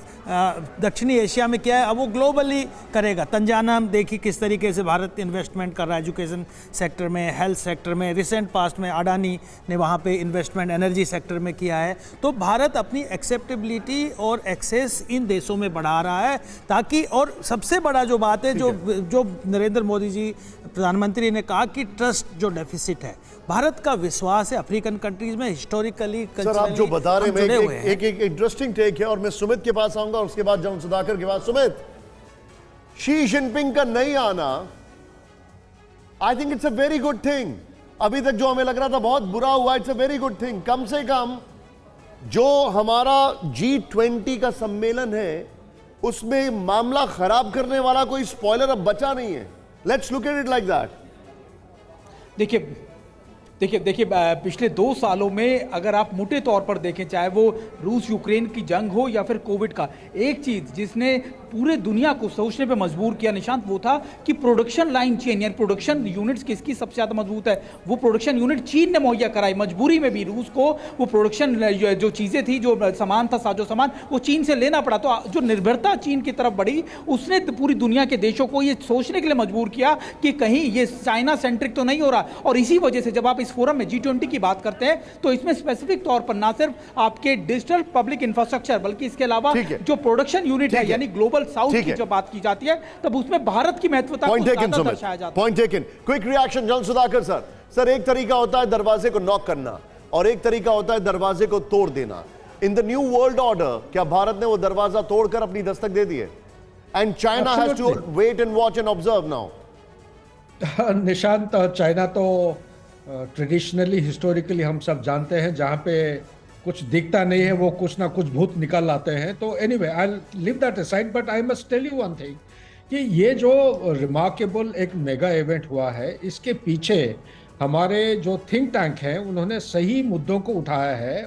दक्षिणी एशिया में किया है, अब वो ग्लोबली करेगा। तंजाना देखिए किस तरीके से भारत इन्वेस्टमेंट कर रहा है एजुकेशन सेक्टर में, हेल्थ सेक्टर में। रिसेंट पास्ट में अडानी ने वहाँ पे इन्वेस्टमेंट एनर्जी सेक्टर में किया है। तो भारत अपनी एक्सेप्टेबिलिटी और एक्सेस इन देशों में बढ़ा रहा है, ताकि, और सबसे बड़ा जो बात है, जो नरेंद्र मोदी जी प्रधानमंत्री ने कहा कि ट्रस्ट जो डेफिसिट है, भारत का विश्वास है अफ्रीकन कंट्रीज में हिस्टोरिकली, सर आप जो बता रहे हैं, एक इंटरेस्टिंग टेक है, और मैं सुमित के पास आऊंगा, उसके बाद जॉन सुधाकर के पास। सुमित, शी जिनपिंग का नहीं आना, I think it's a very good thing. अभी तक जो हमें लग रहा था बहुत बुरा हुआ, it's a very good thing. कम से कम जो हमारा G20 का सम्मेलन है, उसमें मामला खराब करने वाला कोई स्पॉइलर अब बचा नहीं है। Let's look at it like that. देखिए पिछले 2 सालों में अगर आप मोटे तौर पर देखें, चाहे वो रूस यूक्रेन की जंग हो या फिर कोविड का, एक चीज जिसने पूरे दुनिया को सोचने पे मजबूर किया निशांत, वो था कि प्रोडक्शन लाइन चेन, यानी प्रोडक्शन यूनिट्स किसकी सबसे ज्यादा मजबूत है। वो प्रोडक्शन यूनिट चीन ने मुहैया कराई, मजबूरी में भी रूस को वो प्रोडक्शन जो चीजें थी, जो सामान था, साजो सामान, वो चीन से लेना पड़ा। तो जो निर्भरता चीन की तरफ बढ़ी, उसने पूरी दुनिया के देशों को ये सोचने के लिए मजबूर किया कि कहीं ये चाइना सेंट्रिक तो नहीं हो रहा। और इसी वजह से जब आप इस फोरम में G20 की बात करते हैं, तो इसमें स्पेसिफिक तौर पर ना सिर्फ आपके डिजिटल पब्लिक इंफ्रास्ट्रक्चर, बल्कि इसके अलावा जो प्रोडक्शन यूनिट है, यानी ग्लोबल साउथ की जब बात की जाती है, तब उसमें भारत की महत्वता को ज्यादा दर्शाया जाता है। Point taken. Quick reaction John Sudhakar sir. Sir, एक तरीका होता है दरवाजे को नॉक करना, और एक तरीका होता है दरवाजे को तोड़ देना। In the new world order, क्या भारत ने वो दरवाजा तोड़कर अपनी दस्तक दे दी है? And China has to wait and watch and observe now. Nishant, China तो ट्रेडिशनली, हिस्टोरिकली हम सब जानते हैं, जहाँ पे कुछ दिखता नहीं है वो कुछ ना कुछ भूत निकल आते हैं। तो anyway, I leave that aside, but I must tell you one thing कि ये जो रिमार्केबल एक मेगा इवेंट हुआ है, इसके पीछे हमारे जो थिंक टैंक हैं, उन्होंने सही मुद्दों को उठाया है